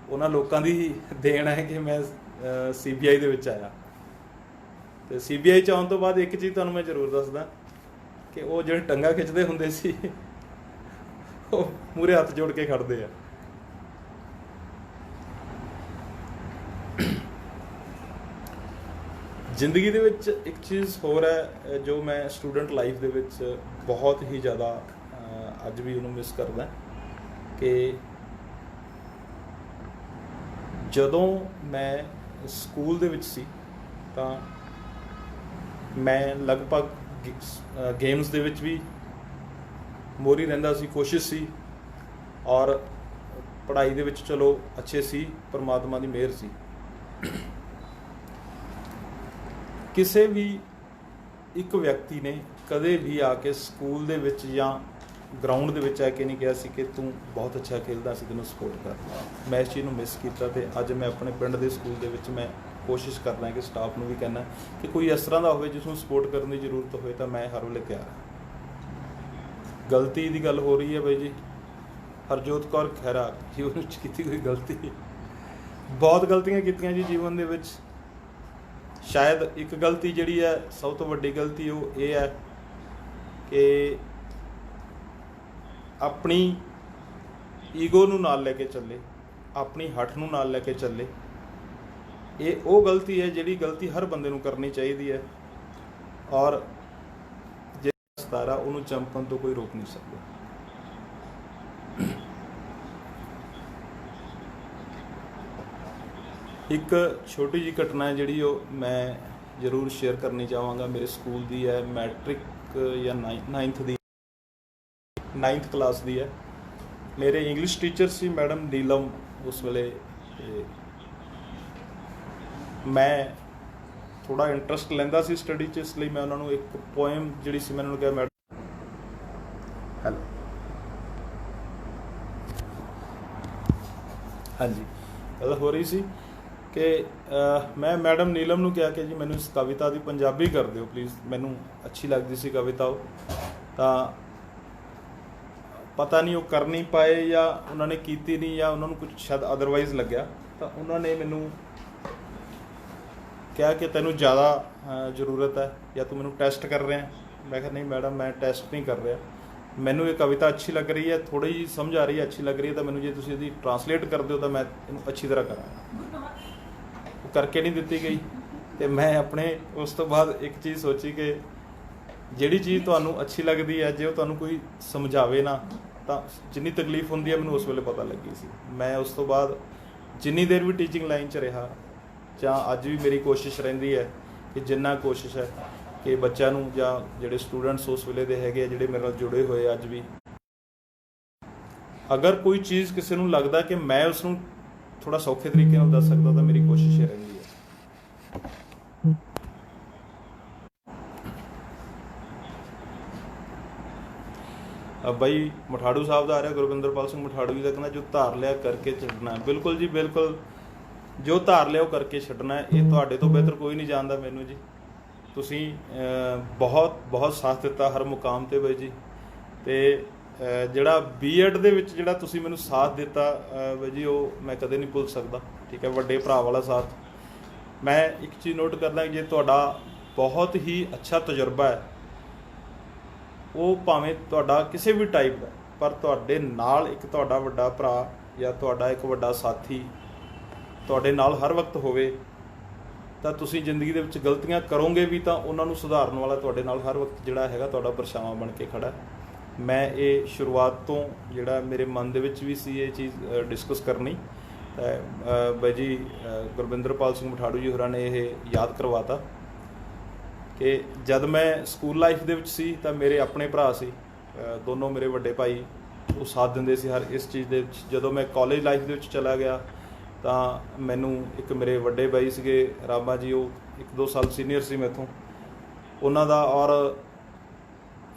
ਉਹਨਾਂ ਲੋਕਾਂ ਦੀ ਹੀ ਦੇਣ ਹੈ ਕਿ ਮੈਂ CBI ਦੇ ਵਿੱਚ ਆਇਆ। ਅਤੇ CBI 'ਚ ਆਉਣ ਤੋਂ ਬਾਅਦ ਇੱਕ ਚੀਜ਼ ਤੁਹਾਨੂੰ ਮੈਂ ਜ਼ਰੂਰ ਦੱਸਦਾ ਕਿ ਉਹ ਜਿਹੜੇ ਟੰਗਾਂ ਖਿੱਚਦੇ ਹੁੰਦੇ ਸੀ ਉਹ ਮੂਹਰੇ ਹੱਥ ਜੋੜ ਕੇ ਖੜ੍ਹਦੇ ਆ। ਜ਼ਿੰਦਗੀ ਦੇ ਵਿੱਚ ਇੱਕ ਚੀਜ਼ ਹੋਰ ਹੈ ਜੋ ਮੈਂ ਸਟੂਡੈਂਟ ਲਾਈਫ ਦੇ ਵਿੱਚ ਬਹੁਤ ਹੀ ਜ਼ਿਆਦਾ ਅੱਜ ਵੀ ਉਹਨੂੰ ਮਿਸ ਕਰਦਾ ਕਿ ਜਦੋਂ ਮੈਂ ਸਕੂਲ ਦੇ ਵਿੱਚ ਸੀ ਤਾਂ ਮੈਂ ਲਗਭਗ ਗੇਮਸ ਦੇ ਵਿੱਚ ਵੀ ਮੋਹਰੀ ਰਹਿੰਦਾ ਸੀ, ਕੋਸ਼ਿਸ਼ ਸੀ ਔਰ ਪੜ੍ਹਾਈ ਦੇ ਵਿੱਚ ਚਲੋ ਅੱਛੇ ਸੀ, ਪਰਮਾਤਮਾ ਦੀ ਮਿਹਰ ਸੀ। ਕਿਸੇ ਵੀ ਇੱਕ ਵਿਅਕਤੀ ਨੇ ਕਦੇ ਵੀ ਆ ਕੇ ਸਕੂਲ ਦੇ ਵਿੱਚ ਜਾਂ ਗਰਾਊਂਡ ਦੇ ਵਿੱਚ ਆ ਕੇ ਨਹੀਂ ਕਿਹਾ ਸੀ ਕਿ ਤੂੰ ਬਹੁਤ ਅੱਛਾ ਖੇਡਦਾ ਸੀ, ਤੈਨੂੰ ਸਪੋਰਟ ਕਰ। ਮੈਂ ਇਸ ਚੀਜ਼ ਨੂੰ ਮਿਸ ਕੀਤਾ ਅਤੇ ਅੱਜ ਮੈਂ ਆਪਣੇ ਪਿੰਡ ਦੇ ਸਕੂਲ ਦੇ ਵਿੱਚ ਮੈਂ ਕੋਸ਼ਿਸ਼ ਕਰਦਾ ਕਿ ਸਟਾਫ ਨੂੰ ਵੀ ਕਹਿਣਾ ਕਿ ਕੋਈ ਇਸ ਤਰ੍ਹਾਂ ਦਾ ਹੋਵੇ ਜਿਸ ਨੂੰ ਸਪੋਰਟ ਕਰਨ ਦੀ ਜ਼ਰੂਰਤ ਹੋਵੇ ਤਾਂ ਮੈਂ ਹਰ ਵੇਲੇ ਤਿਆਰ ਹਾਂ। ਗਲਤੀ ਦੀ ਗੱਲ ਹੋ ਰਹੀ ਹੈ ਬਾਈ ਜੀ, ਹਰਜੋਤ ਕੌਰ ਖਹਿਰਾ, ਜੀਵਨ ਵਿੱਚ ਕੀਤੀ ਕੋਈ ਗਲਤੀ? ਬਹੁਤ ਗਲਤੀਆਂ ਕੀਤੀਆਂ ਜੀ ਜੀਵਨ ਦੇ ਵਿੱਚ। ਸ਼ਾਇਦ ਇੱਕ ਗਲਤੀ ਜਿਹੜੀ ਹੈ ਸਭ ਤੋਂ ਵੱਡੀ ਗਲਤੀ ਉਹ ਇਹ ਹੈ ਕਿ ਆਪਣੀ ਈਗੋ ਨੂੰ ਨਾਲ ਲੈ ਕੇ ਚੱਲੇ, ਆਪਣੀ ਹੱਠ ਨੂੰ ਨਾਲ ਲੈ ਕੇ ਚੱਲੇ। ਇਹ ਉਹ ਗਲਤੀ ਹੈ ਜਿਹੜੀ ਗਲਤੀ ਹਰ ਬੰਦੇ ਨੂੰ ਕਰਨੀ ਚਾਹੀਦੀ ਹੈ, ਔਰ ਜੇ ਸਿਤਾਰਾ ਉਹਨੂੰ ਚਮਕਣ ਤੋਂ ਕੋਈ ਰੋਕ ਨਹੀਂ ਸਕਦਾ। ਇੱਕ ਛੋਟੀ ਜਿਹੀ ਘਟਨਾ ਹੈ ਜਿਹੜੀ ਉਹ ਮੈਂ ਜ਼ਰੂਰ ਸ਼ੇਅਰ ਕਰਨੀ ਚਾਹਾਂਗਾ। ਮੇਰੇ ਸਕੂਲ ਦੀ ਹੈ, ਮੈਟ੍ਰਿਕ ਜਾਂ 9th ਕਲਾਸ ਦੀ ਹੈ। ਮੇਰੇ ਇੰਗਲਿਸ਼ ਟੀਚਰ ਸੀ ਮੈਡਮ ਨੀਲਮ ਉਸ ਵੇਲੇ। ਮੈਂ ਥੋੜ੍ਹਾ ਇੰਟਰਸਟ ਲੈਂਦਾ ਸੀ ਸਟੱਡੀ 'ਚ, ਇਸ ਲਈ ਮੈਂ ਉਹਨਾਂ ਨੂੰ ਇੱਕ ਪੋਇਮ ਜਿਹੜੀ ਸੀ ਮੈਂ ਉਹਨਾਂ ਨੂੰ ਕਿਹਾ, ਮੈਡਮ ਹੈਲੋ ਹਾਂਜੀ ਗੱਲ ਹੋ ਰਹੀ ਸੀ ਕਿ ਮੈਂ ਮੈਡਮ ਨੀਲਮ ਨੂੰ ਕਿਹਾ ਕਿ ਜੀ ਮੈਨੂੰ ਇਸ ਕਵਿਤਾ ਦੀ ਪੰਜਾਬੀ ਕਰ ਦਿਓ ਪਲੀਜ਼। ਮੈਨੂੰ ਅੱਛੀ ਲੱਗਦੀ ਸੀ ਕਵਿਤਾ ਉਹ, ਤਾਂ ਪਤਾ ਨਹੀਂ ਉਹ ਕਰ ਨਹੀਂ ਪਾਏ ਜਾਂ ਉਹਨਾਂ ਨੇ ਕੀਤੀ ਨਹੀਂ ਜਾਂ ਉਹਨਾਂ ਨੂੰ ਕੁਝ ਸ਼ਾਇਦ ਅਦਰਵਾਈਜ਼ ਲੱਗਿਆ। ਤਾਂ ਉਹਨਾਂ ਨੇ ਮੈਨੂੰ ਕਿਹਾ ਕਿ ਤੈਨੂੰ ਜ਼ਿਆਦਾ ਜ਼ਰੂਰਤ ਹੈ ਜਾਂ ਤੂੰ ਮੈਨੂੰ ਟੈਸਟ ਕਰ ਰਿਹਾ। ਮੈਂ ਕਿਹਾ ਨਹੀਂ ਮੈਡਮ, ਮੈਂ ਟੈਸਟ ਨਹੀਂ ਕਰ ਰਿਹਾ, ਮੈਨੂੰ ਇਹ ਕਵਿਤਾ ਅੱਛੀ ਲੱਗ ਰਹੀ ਹੈ, ਥੋੜ੍ਹੀ ਜਿਹੀ ਸਮਝ ਆ ਰਹੀ ਹੈ, ਅੱਛੀ ਲੱਗ ਰਹੀ ਹੈ, ਤਾਂ ਮੈਨੂੰ ਜੇ ਤੁਸੀਂ ਇਹਦੀ ਟਰਾਂਸਲੇਟ ਕਰ ਦਿਓ ਤਾਂ ਮੈਂ ਇਹਨੂੰ ਅੱਛੀ ਤਰ੍ਹਾਂ ਕਰਾਂਗਾ। ਉਹ ਕਰਕੇ ਨਹੀਂ ਦਿੱਤੀ ਗਈ। ਅਤੇ ਮੈਂ ਆਪਣੇ ਉਸ ਤੋਂ ਬਾਅਦ ਇੱਕ ਚੀਜ਼ ਸੋਚੀ ਕਿ ਜਿਹੜੀ ਚੀਜ਼ ਤੁਹਾਨੂੰ ਅੱਛੀ ਲੱਗਦੀ ਹੈ, ਜੇ ਉਹ ਤੁਹਾਨੂੰ ਕੋਈ ਸਮਝਾਵੇ ਨਾ, ਤਾਂ ਜਿੰਨੀ ਤਕਲੀਫ ਹੁੰਦੀ ਹੈ ਮੈਨੂੰ ਉਸ ਵੇਲੇ ਪਤਾ ਲੱਗੀ ਸੀ। ਮੈਂ ਉਸ ਤੋਂ ਬਾਅਦ ਜਿੰਨੀ ਦੇਰ ਵੀ ਟੀਚਿੰਗ ਲਾਈਨ 'ਚ ਰਿਹਾ, ਜਾਂ ਅੱਜ ਵੀ ਮੇਰੀ ਕੋਸ਼ਿਸ਼ ਰਹਿੰਦੀ ਹੈ ਕਿ ਜਿੰਨਾ ਕੋਸ਼ਿਸ਼ ਹੈ ਕਿ ਬੱਚਿਆਂ ਨੂੰ ਜਾਂ ਜਿਹੜੇ ਸਟੂਡੈਂਟਸ ਉਸ ਵੇਲੇ ਦੇ ਹੈਗੇ ਆ ਜਿਹੜੇ ਮੇਰੇ ਨਾਲ ਜੁੜੇ ਹੋਏ ਅੱਜ ਵੀ, ਅਗਰ ਕੋਈ ਚੀਜ਼ ਕਿਸੇ ਨੂੰ ਲੱਗਦਾ ਕਿ ਮੈਂ ਉਸ ਨੂੰ ਥੋੜ੍ਹਾ ਸੌਖੇ ਤਰੀਕੇ ਨਾਲ ਦੱਸ ਸਕਦਾ ਤਾਂ ਮੇਰੀ ਕੋਸ਼ਿਸ਼ ਇਹ ਰਹਿੰਦੀ ਹੈ। ਬਾਈ ਮਠਾੜੂ ਸਾਹਿਬ ਦਾ ਆ ਰਿਹਾ, ਗੁਰਵਿੰਦਰਪਾਲ ਸਿੰਘ ਮਠਾੜੂ ਜੀ ਦਾ, ਕਹਿੰਦਾ ਜੋ ਧਾਰ ਲਿਆ ਕਰਕੇ ਛੱਡਣਾ। ਬਿਲਕੁਲ ਜੀ ਬਿਲਕੁਲ, ਜੋ ਧਾਰ ਲਿਆ ਉਹ ਕਰਕੇ ਛੱਡਣਾ। ਇਹ ਤੁਹਾਡੇ ਤੋਂ ਬਿਹਤਰ ਕੋਈ ਨਹੀਂ ਜਾਣਦਾ ਮੈਨੂੰ ਜੀ। ਤੁਸੀਂ ਬਹੁਤ ਬਹੁਤ ਸਾਥ ਦਿੱਤਾ ਹਰ ਮੁਕਾਮ 'ਤੇ ਬਾਈ ਜੀ। ਅਤੇ ਜਿਹੜਾ B.Ed ਦੇ ਵਿੱਚ ਜਿਹੜਾ ਤੁਸੀਂ ਮੈਨੂੰ ਸਾਥ ਦਿੱਤਾ ਬਾਈ ਜੀ, ਉਹ ਮੈਂ ਕਦੇ ਨਹੀਂ ਭੁੱਲ ਸਕਦਾ। ਠੀਕ ਹੈ, ਵੱਡੇ ਭਰਾ ਵਾਲਾ ਸਾਥ। ਮੈਂ ਇੱਕ ਚੀਜ਼ ਨੋਟ ਕਰਦਾ, ਜੇ ਤੁਹਾਡਾ ਬਹੁਤ ਹੀ ਅੱਛਾ ਤਜਰਬਾ ਹੈ, ਉਹ ਭਾਵੇਂ ਤੁਹਾਡਾ ਕਿਸੇ ਵੀ ਟਾਈਪ ਦਾ, ਪਰ ਤੁਹਾਡੇ ਨਾਲ ਇੱਕ ਤੁਹਾਡਾ ਵੱਡਾ ਭਰਾ ਜਾਂ ਤੁਹਾਡਾ ਇੱਕ ਵੱਡਾ ਸਾਥੀ ਤੁਹਾਡੇ ਨਾਲ ਹਰ ਵਕਤ ਹੋਵੇ, ਤਾਂ ਤੁਸੀਂ ਜ਼ਿੰਦਗੀ ਦੇ ਵਿੱਚ ਗਲਤੀਆਂ ਕਰੋਗੇ ਵੀ ਤਾਂ ਉਹਨਾਂ ਨੂੰ ਸੁਧਾਰਨ ਵਾਲਾ ਤੁਹਾਡੇ ਨਾਲ ਹਰ ਵਕਤ ਜਿਹੜਾ ਹੈਗਾ ਤੁਹਾਡਾ ਪਰਛਾਵਾਂ ਬਣ ਕੇ ਖੜ੍ਹਾ। ਮੈਂ ਇਹ ਸ਼ੁਰੂਆਤ ਤੋਂ ਜਿਹੜਾ ਮੇਰੇ ਮਨ ਦੇ ਵਿੱਚ ਵੀ ਸੀ ਇਹ ਚੀਜ਼ ਡਿਸਕਸ ਕਰਨੀ, ਬਾਈ ਜੀ ਗੁਰਵਿੰਦਰਪਾਲ ਸਿੰਘ ਮਠਾੜੂ ਜੀ ਹੋਰਾਂ ਨੇ ਇਹ ਯਾਦ ਕਰਵਾਤਾ ਕਿ ਜਦ ਮੈਂ ਸਕੂਲ ਲਾਈਫ ਦੇ ਵਿੱਚ ਸੀ ਤਾਂ ਮੇਰੇ ਆਪਣੇ ਭਰਾ ਸੀ, ਦੋਨੋਂ ਮੇਰੇ ਵੱਡੇ ਭਾਈ, ਉਹ ਸਾਥ ਦਿੰਦੇ ਸੀ ਹਰ ਇਸ ਚੀਜ਼ ਦੇ ਵਿੱਚ। ਜਦੋਂ ਮੈਂ ਕਾਲਜ ਲਾਈਫ ਦੇ ਵਿੱਚ ਚਲਾ ਗਿਆ ਤਾਂ ਮੈਨੂੰ ਇੱਕ ਮੇਰੇ ਵੱਡੇ ਬਾਈ ਸੀਗੇ ਰਾਮਾ ਜੀ, ਉਹ 1-2 ਸਾਲ ਸੀਨੀਅਰ ਸੀ ਮੈਥੋਂ, ਉਹਨਾਂ ਦਾ। ਔਰ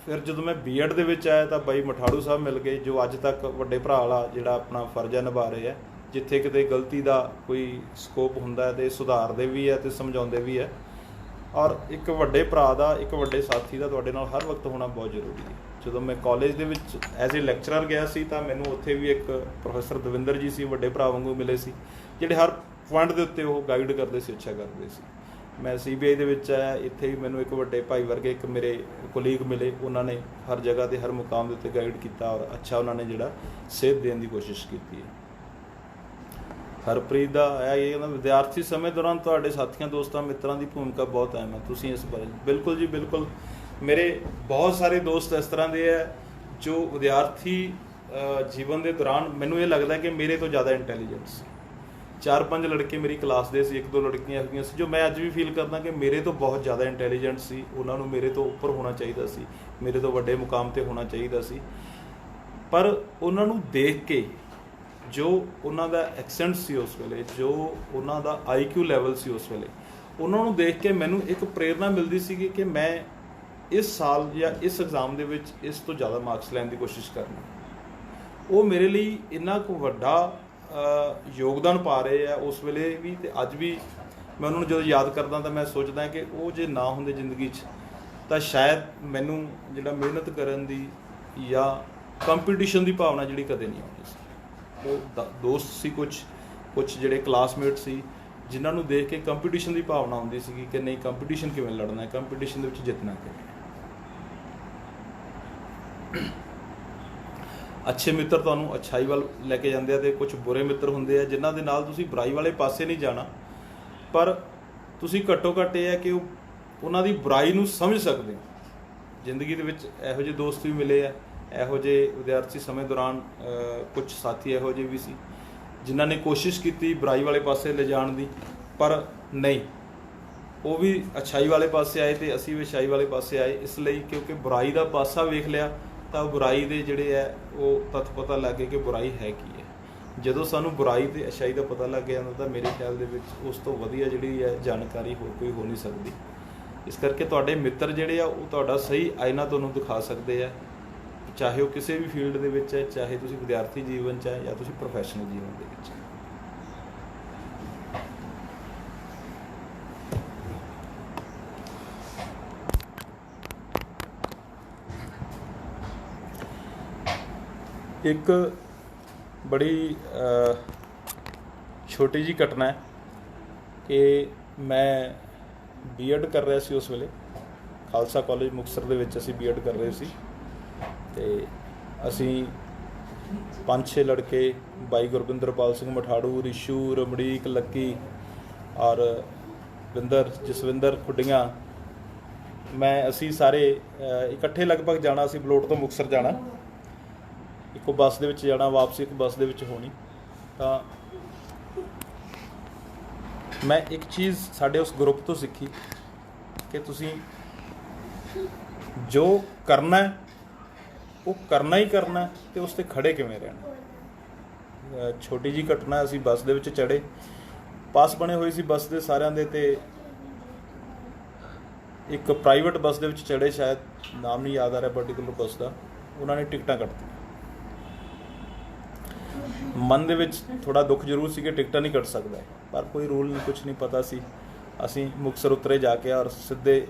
ਫਿਰ ਜਦੋਂ ਮੈਂ B.Ed ਦੇ ਵਿੱਚ ਆਇਆ ਤਾਂ ਬਾਈ ਮਠਾੜੂ ਸਾਹਿਬ ਮਿਲ ਗਏ, ਜੋ ਅੱਜ ਤੱਕ ਵੱਡੇ ਭਰਾ ਵਾਲਾ ਜਿਹੜਾ ਆਪਣਾ ਫਰਜ਼ ਨਿਭਾ ਰਹੇ ਹੈ। ਜਿੱਥੇ ਕਿਤੇ ਗਲਤੀ ਦਾ ਕੋਈ ਸਕੋਪ ਹੁੰਦਾ ਅਤੇ ਸੁਧਾਰਦੇ ਵੀ ਹੈ ਅਤੇ ਸਮਝਾਉਂਦੇ ਵੀ ਹੈ। ਔਰ ਇੱਕ ਵੱਡੇ ਭਰਾ ਦਾ, ਇੱਕ ਵੱਡੇ ਸਾਥੀ ਦਾ ਤੁਹਾਡੇ ਨਾਲ ਹਰ ਵਕਤ ਹੋਣਾ ਬਹੁਤ ਜ਼ਰੂਰੀ ਹੈ। ਜਦੋਂ ਮੈਂ ਕਾਲਜ ਦੇ ਵਿੱਚ ਐਜ਼ ਏ ਲੈਕਚਰਰ ਗਿਆ ਸੀ ਤਾਂ ਮੈਨੂੰ ਉੱਥੇ ਵੀ ਇੱਕ ਪ੍ਰੋਫੈਸਰ ਦਵਿੰਦਰ ਜੀ ਸੀ, ਵੱਡੇ ਭਰਾ ਵਾਂਗੂ ਮਿਲੇ ਸੀ, ਜਿਹੜੇ ਹਰ ਪੁਆਇੰਟ ਦੇ ਉੱਤੇ ਉਹ ਗਾਈਡ ਕਰਦੇ ਸੀ, ਅੱਛਾ ਕਰਦੇ ਸੀ। ਮੈਂ CBI ਦੇ ਵਿੱਚ ਆਇਆ, ਇੱਥੇ ਵੀ ਮੈਨੂੰ ਇੱਕ ਵੱਡੇ ਭਾਈ ਵਰਗੇ ਇੱਕ ਮੇਰੇ ਕੋਲੀਗ ਮਿਲੇ, ਉਹਨਾਂ ਨੇ ਹਰ ਜਗ੍ਹਾ 'ਤੇ ਹਰ ਮੁਕਾਮ ਦੇ ਉੱਤੇ ਗਾਈਡ ਕੀਤਾ ਔਰ ਅੱਛਾ ਉਹਨਾਂ ਨੇ ਜਿਹੜਾ ਸੇਧ ਦੇਣ ਦੀ ਕੋਸ਼ਿਸ਼ ਕੀਤੀ ਹੈ। ਹਰਪ੍ਰੀਤ ਦਾ ਇਹ ਕਹਿੰਦਾ, ਵਿਦਿਆਰਥੀ ਸਮੇਂ ਦੌਰਾਨ ਤੁਹਾਡੇ ਸਾਥੀਆਂ, ਦੋਸਤਾਂ, ਮਿੱਤਰਾਂ ਦੀ ਭੂਮਿਕਾ ਬਹੁਤ ਅਹਿਮ ਹੈ, ਤੁਸੀਂ ਇਸ ਬਾਰੇ। ਬਿਲਕੁਲ ਜੀ ਬਿਲਕੁਲ, ਮੇਰੇ ਬਹੁਤ ਸਾਰੇ ਦੋਸਤ ਇਸ ਤਰ੍ਹਾਂ ਦੇ ਹੈ ਜੋ ਵਿਦਿਆਰਥੀ ਜੀਵਨ ਦੇ ਦੌਰਾਨ ਮੈਨੂੰ ਇਹ ਲੱਗਦਾ ਕਿ ਮੇਰੇ ਤੋਂ ਜ਼ਿਆਦਾ ਇੰਟੈਲੀਜੈਂਟ ਸੀ। 4-5 ਲੜਕੇ ਮੇਰੀ ਕਲਾਸ ਦੇ ਸੀ, 1-2 ਲੜਕੀਆਂ ਹੈਗੀਆਂ ਸੀ ਜੋ ਮੈਂ ਅੱਜ ਵੀ ਫੀਲ ਕਰਦਾ ਕਿ ਮੇਰੇ ਤੋਂ ਬਹੁਤ ਜ਼ਿਆਦਾ ਇੰਟੈਲੀਜੈਂਟ ਸੀ। ਉਹਨਾਂ ਨੂੰ ਮੇਰੇ ਤੋਂ ਉੱਪਰ ਹੋਣਾ ਚਾਹੀਦਾ ਸੀ, ਮੇਰੇ ਤੋਂ ਵੱਡੇ ਮੁਕਾਮ 'ਤੇ ਹੋਣਾ ਚਾਹੀਦਾ ਸੀ। ਪਰ ਉਹਨਾਂ ਨੂੰ ਦੇਖ ਕੇ ਜੋ ਉਹਨਾਂ ਦਾ ਐਕਸੈਂਟ ਸੀ ਉਸ ਵੇਲੇ, ਜੋ ਉਹਨਾਂ ਦਾ IQ ਲੈਵਲ ਸੀ ਉਸ ਵੇਲੇ, ਉਹਨਾਂ ਨੂੰ ਦੇਖ ਕੇ ਮੈਨੂੰ ਇੱਕ ਪ੍ਰੇਰਨਾ ਮਿਲਦੀ ਸੀਗੀ ਕਿ ਮੈਂ ਇਸ ਸਾਲ ਜਾਂ ਇਸ ਐਗਜ਼ਾਮ ਦੇ ਵਿੱਚ ਇਸ ਤੋਂ ਜ਼ਿਆਦਾ ਮਾਰਕਸ ਲੈਣ ਦੀ ਕੋਸ਼ਿਸ਼ ਕਰਨੀ। ਉਹ ਮੇਰੇ ਲਈ ਇੰਨਾ ਕੁ ਵੱਡਾ ਯੋਗਦਾਨ ਪਾ ਰਹੇ ਆ ਉਸ ਵੇਲੇ ਵੀ, ਅਤੇ ਅੱਜ ਵੀ ਮੈਂ ਉਹਨਾਂ ਨੂੰ ਜਦੋਂ ਯਾਦ ਕਰਦਾ ਤਾਂ ਮੈਂ ਸੋਚਦਾ ਕਿ ਉਹ ਜੇ ਨਾ ਹੁੰਦੇ ਜ਼ਿੰਦਗੀ 'ਚ ਤਾਂ ਸ਼ਾਇਦ ਮੈਨੂੰ ਜਿਹੜਾ ਮਿਹਨਤ ਕਰਨ ਦੀ ਜਾਂ ਕੰਪੀਟੀਸ਼ਨ ਦੀ ਭਾਵਨਾ ਜਿਹੜੀ ਕਦੇ ਨਹੀਂ ਆਉਂਦੀ ਸੀ। ਉਹ ਦੋਸਤ ਸੀ, ਕੁਝ ਜਿਹੜੇ ਕਲਾਸਮੇਟ ਸੀ ਜਿਨ੍ਹਾਂ ਨੂੰ ਦੇਖ ਕੇ ਕੰਪੀਟੀਸ਼ਨ ਦੀ ਭਾਵਨਾ ਆਉਂਦੀ ਸੀਗੀ ਕਿ ਨਹੀਂ, ਕੰਪੀਟੀਸ਼ਨ ਕਿਵੇਂ ਲੜਨਾ ਹੈ, ਕੰਪੀਟੀਸ਼ਨ ਦੇ ਵਿੱਚ ਜਿੱਤਣਾ ਕਿਵੇਂ। ਅੱਛੇ ਮਿੱਤਰ ਤੁਹਾਨੂੰ ਅੱਛਾਈ ਵੱਲ ਲੈ ਕੇ ਜਾਂਦੇ ਆ ਤੇ ਕੁਝ ਬੁਰੇ ਮਿੱਤਰ ਹੁੰਦੇ ਆ ਜਿਨ੍ਹਾਂ ਦੇ ਨਾਲ ਤੁਸੀਂ ਬੁਰਾਈ ਵਾਲੇ ਪਾਸੇ ਨਹੀਂ ਜਾਣਾ, ਪਰ ਤੁਸੀਂ ਘੱਟੋ ਘੱਟ ਇਹ ਹੈ ਕਿ ਉਹਨਾਂ ਦੀ ਬੁਰਾਈ ਨੂੰ ਸਮਝ ਸਕਦੇ ਹੋ। ਜ਼ਿੰਦਗੀ ਦੇ ਵਿੱਚ ਇਹੋ ਜਿਹੇ ਦੋਸਤ ਵੀ ਮਿਲੇ ਆ, ਇਹੋ ਜਿਹੇ ਵਿਦਿਆਰਥੀ ਸਮੇਂ ਦੌਰਾਨ ਕੁਝ ਸਾਥੀ ਇਹੋ ਜਿਹੇ ਵੀ ਸੀ ਜਿਨ੍ਹਾਂ ਨੇ ਕੋਸ਼ਿਸ਼ ਕੀਤੀ ਬੁਰਾਈ ਵਾਲੇ ਪਾਸੇ ਲਿਜਾਣ ਦੀ, ਪਰ ਨਹੀਂ, ਉਹ ਵੀ ਅੱਛਾਈ ਵਾਲੇ ਪਾਸੇ ਆਏ ਤੇ ਅਸੀਂ ਵੀ ਅੱਛਾਈ ਵਾਲੇ ਪਾਸੇ ਆਏ। ਇਸ ਲਈ ਕਿਉਂਕਿ ਬੁਰਾਈ ਦਾ ਪਾਸਾ ਵੇਖ ਲਿਆ ਤਾਂ ਬੁਰਾਈ ਦੇ ਜਿਹੜੇ ਹੈ ਉਹ ਤੱਥ ਪਤਾ ਲੱਗ ਗਏ ਕਿ ਬੁਰਾਈ ਹੈ ਕੀ ਹੈ। ਜਦੋਂ ਸਾਨੂੰ ਬੁਰਾਈ ਤੇ ਅੱਛਾਈ ਦਾ ਪਤਾ ਲੱਗ ਜਾਂਦਾ ਤਾਂ ਮੇਰੇ ਖਿਆਲ ਦੇ ਵਿੱਚ ਉਸ ਤੋਂ ਵਧੀਆ ਜਿਹੜੀ ਹੈ ਜਾਣਕਾਰੀ ਹੋਰ ਕੋਈ ਹੋ ਨਹੀਂ ਸਕਦੀ। ਇਸ ਕਰਕੇ ਤੁਹਾਡੇ ਮਿੱਤਰ ਜਿਹੜੇ ਆ ਉਹ ਤੁਹਾਡਾ ਸਹੀ ਆਇਨਾ ਤੁਹਾਨੂੰ ਦਿਖਾ ਸਕਦੇ ਆ, ਚਾਹੇ ਉਹ ਕਿਸੇ ਵੀ ਫੀਲਡ ਦੇ ਵਿੱਚ ਹੈ, ਚਾਹੇ ਤੁਸੀਂ ਵਿਦਿਆਰਥੀ ਜੀਵਨ 'ਚ ਹੈ ਜਾਂ ਤੁਸੀਂ ਪ੍ਰੋਫੈਸ਼ਨਲ ਜੀਵਨ ਦੇ ਵਿੱਚ ਹੈ। ਇੱਕ ਬੜੀ ਛੋਟੀ ਜਿਹੀ ਘਟਨਾ ਹੈ ਕਿ ਮੈਂ ਬੀਐਡ ਕਰ ਰਿਹਾ ਸੀ ਉਸ ਵੇਲੇ, ਖਾਲਸਾ ਕਾਲਜ ਮੁਕਤਸਰ ਦੇ ਵਿੱਚ ਅਸੀਂ ਬੀਐਡ ਕਰ ਰਹੇ ਸੀ ਤੇ ਅਸੀਂ 5-6 ਲੜਕੇ, ਬਾਈ ਗੁਰਵਿੰਦਰਪਾਲ ਸਿੰਘ ਮਠਾੜੂ, ਰਿਸ਼ੂ, ਰਮੜੀਕ, ਲੱਕੀ ਔਰ ਜਸਵਿੰਦਰ ਖੁੱਡੀਆਂ, ਅਸੀਂ ਸਾਰੇ ਇਕੱਠੇ ਲਗਭਗ ਜਾਣਾ ਸੀ ਬਲੋਟ ਤੋਂ ਮੁਕਤਸਰ ਜਾਣਾ, ਇੱਕੋ ਬੱਸ ਦੇ ਵਿੱਚ ਜਾਣਾ, ਵਾਪਸੀ ਇੱਕ ਬੱਸ ਦੇ ਵਿੱਚ ਹੋਣੀ। ਤਾਂ ਮੈਂ ਇੱਕ ਚੀਜ਼ ਸਾਡੇ ਉਸ ਗਰੁੱਪ ਤੋਂ ਸਿੱਖੀ ਕਿ ਤੁਸੀਂ ਜੋ ਕਰਨਾ ਹੈ ਉਹ ਕਰਨਾ ਹੀ ਕਰਨਾ ਤੇ ਉਸ 'ਤੇ ਖੜ੍ਹੇ ਕਿਵੇਂ ਰਹਿਣਾ। ਛੋਟੀ ਜਿਹੀ ਘਟਨਾ, ਅਸੀਂ ਬੱਸ ਦੇ ਵਿੱਚ ਚੜ੍ਹੇ, ਪਾਸ ਬਣੇ ਹੋਏ ਸੀ ਬੱਸ ਦੇ ਸਾਰਿਆਂ ਦੇ, ਤੇ ਇੱਕ ਪ੍ਰਾਈਵੇਟ ਬੱਸ ਦੇ ਵਿੱਚ ਚੜ੍ਹੇ, ਸ਼ਾਇਦ ਨਾਮ ਨਹੀਂ ਯਾਦ ਆ ਰਿਹਾ ਪਰਟੀਕੂਲਰ ਬੱਸ ਦਾ, ਉਹਨਾਂ ਨੇ ਟਿਕਟਾਂ ਕੱਟਤੀਆਂ। ਮਨ ਦੇ ਵਿੱਚ ਥੋੜ੍ਹਾ ਦੁੱਖ ਜ਼ਰੂਰ ਸੀ ਕਿ ਟਿਕਟਾਂ ਨਹੀਂ ਕੱਟ ਸਕਦਾ, ਪਰ ਕੋਈ ਰੂਲ ਨਹੀਂ, ਕੁਛ ਨਹੀਂ ਪਤਾ ਸੀ। ਅਸੀਂ ਮੁਕਤਸਰ ਉਤਰੇ ਜਾ ਕੇ ਔਰ ਸਿੱਧੇ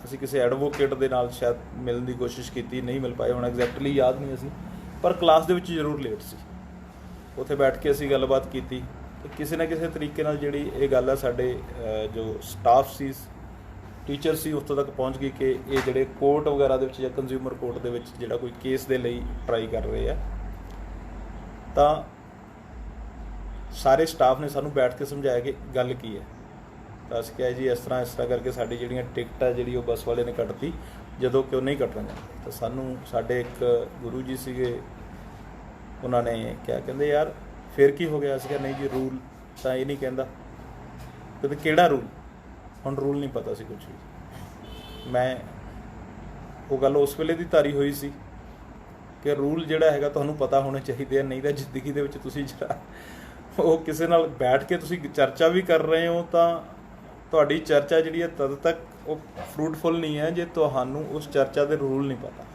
ਅਸੀਂ ਕਿਸੇ ਐਡਵੋਕੇਟ ਦੇ ਨਾਲ ਸ਼ਾਇਦ ਮਿਲਣ ਦੀ ਕੋਸ਼ਿਸ਼ ਕੀਤੀ, ਨਹੀਂ ਮਿਲ ਪਾਏ, ਹੁਣ ਐਗਜ਼ੈਕਟਲੀ ਯਾਦ ਨਹੀਂ ਅਸੀਂ, ਪਰ ਕਲਾਸ ਦੇ ਵਿੱਚ ਜ਼ਰੂਰ ਲੇਟ ਸੀ। ਉੱਥੇ ਬੈਠ ਕੇ ਅਸੀਂ ਗੱਲਬਾਤ ਕੀਤੀ ਤੇ ਕਿਸੇ ਨਾ ਕਿਸੇ ਤਰੀਕੇ ਨਾਲ ਜਿਹੜੀ ਇਹ ਗੱਲ ਹੈ ਸਾਡੇ ਜੋ ਸਟਾਫ ਸੀ, ਟੀਚਰ ਸੀ, ਉੱਥੋਂ ਤੱਕ ਪਹੁੰਚ ਗਈ ਕਿ ਇਹ ਜਿਹੜੇ ਕੋਰਟ ਵਗੈਰਾ ਦੇ ਵਿੱਚ ਜਾਂ ਕੰਜ਼ਿਊਮਰ ਕੋਰਟ ਦੇ ਵਿੱਚ ਜਿਹੜਾ ਕੋਈ ਕੇਸ ਦੇ ਲਈ ਟਰਾਈ ਕਰ ਰਹੇ ਆ। ਤਾਂ ਸਾਰੇ ਸਟਾਫ ਨੇ ਸਾਨੂੰ ਬੈਠ ਕੇ ਸਮਝਾਇਆ ਕਿ ਗੱਲ ਕੀ ਹੈ। ਤਾਂ ਅਸੀਂ ਕਿਹਾ ਜੀ ਇਸ ਤਰ੍ਹਾਂ ਕਰਕੇ ਸਾਡੀ ਜਿਹੜੀਆਂ ਟਿਕਟ ਹੈ ਜਿਹੜੀ ਉਹ ਬੱਸ ਵਾਲੇ ਨੇ ਕੱਟਤੀ, ਜਦੋਂ ਕਿ ਉਹ ਨਹੀਂ ਕੱਟਣਾ ਚਾਹੁੰਦੇ। ਤਾਂ ਸਾਨੂੰ ਸਾਡੇ ਇੱਕ ਗੁਰੂ ਜੀ ਸੀਗੇ, ਉਹਨਾਂ ਨੇ ਕਿਹਾ, ਕਹਿੰਦੇ ਯਾਰ ਫਿਰ ਕੀ ਹੋ ਗਿਆ? ਅਸੀਂ ਕਿਹਾ ਨਹੀਂ ਜੀ, ਰੂਲ ਤਾਂ ਇਹ ਨਹੀਂ ਕਹਿੰਦਾ। ਕਹਿੰਦੇ ਕਿਹੜਾ ਰੂਲ? ਹੁਣ ਰੂਲ ਨਹੀਂ ਪਤਾ ਸੀ ਕੁਛ ਵੀ। ਮੈਂ ਉਹ ਗੱਲ ਉਸ ਵੇਲੇ ਦੀ ਧਾਰੀ ਹੋਈ ਸੀ ਕਿ ਰੂਲ ਜਿਹੜਾ ਹੈਗਾ ਤੁਹਾਨੂੰ ਪਤਾ ਹੋਣੇ ਚਾਹੀਦੇ ਆ, ਨਹੀਂ ਤਾਂ ਜ਼ਿੰਦਗੀ ਦੇ ਵਿੱਚ ਤੁਸੀਂ ਜਿਹੜਾ ਉਹ ਕਿਸੇ ਨਾਲ ਬੈਠ ਕੇ ਤੁਸੀਂ ਚਰਚਾ ਵੀ ਕਰ ਰਹੇ ਹੋ ਤਾਂ ਤੁਹਾਡੀ ਚਰਚਾ ਜਿਹੜੀ ਹੈ ਤਦ ਤੱਕ ਉਹ ਫਰੂਟਫੁਲ ਨਹੀਂ ਹੈ ਜੇ ਤੁਹਾਨੂੰ ਉਸ ਚਰਚਾ ਦੇ ਰੂਲ ਨਹੀਂ ਪਤਾ।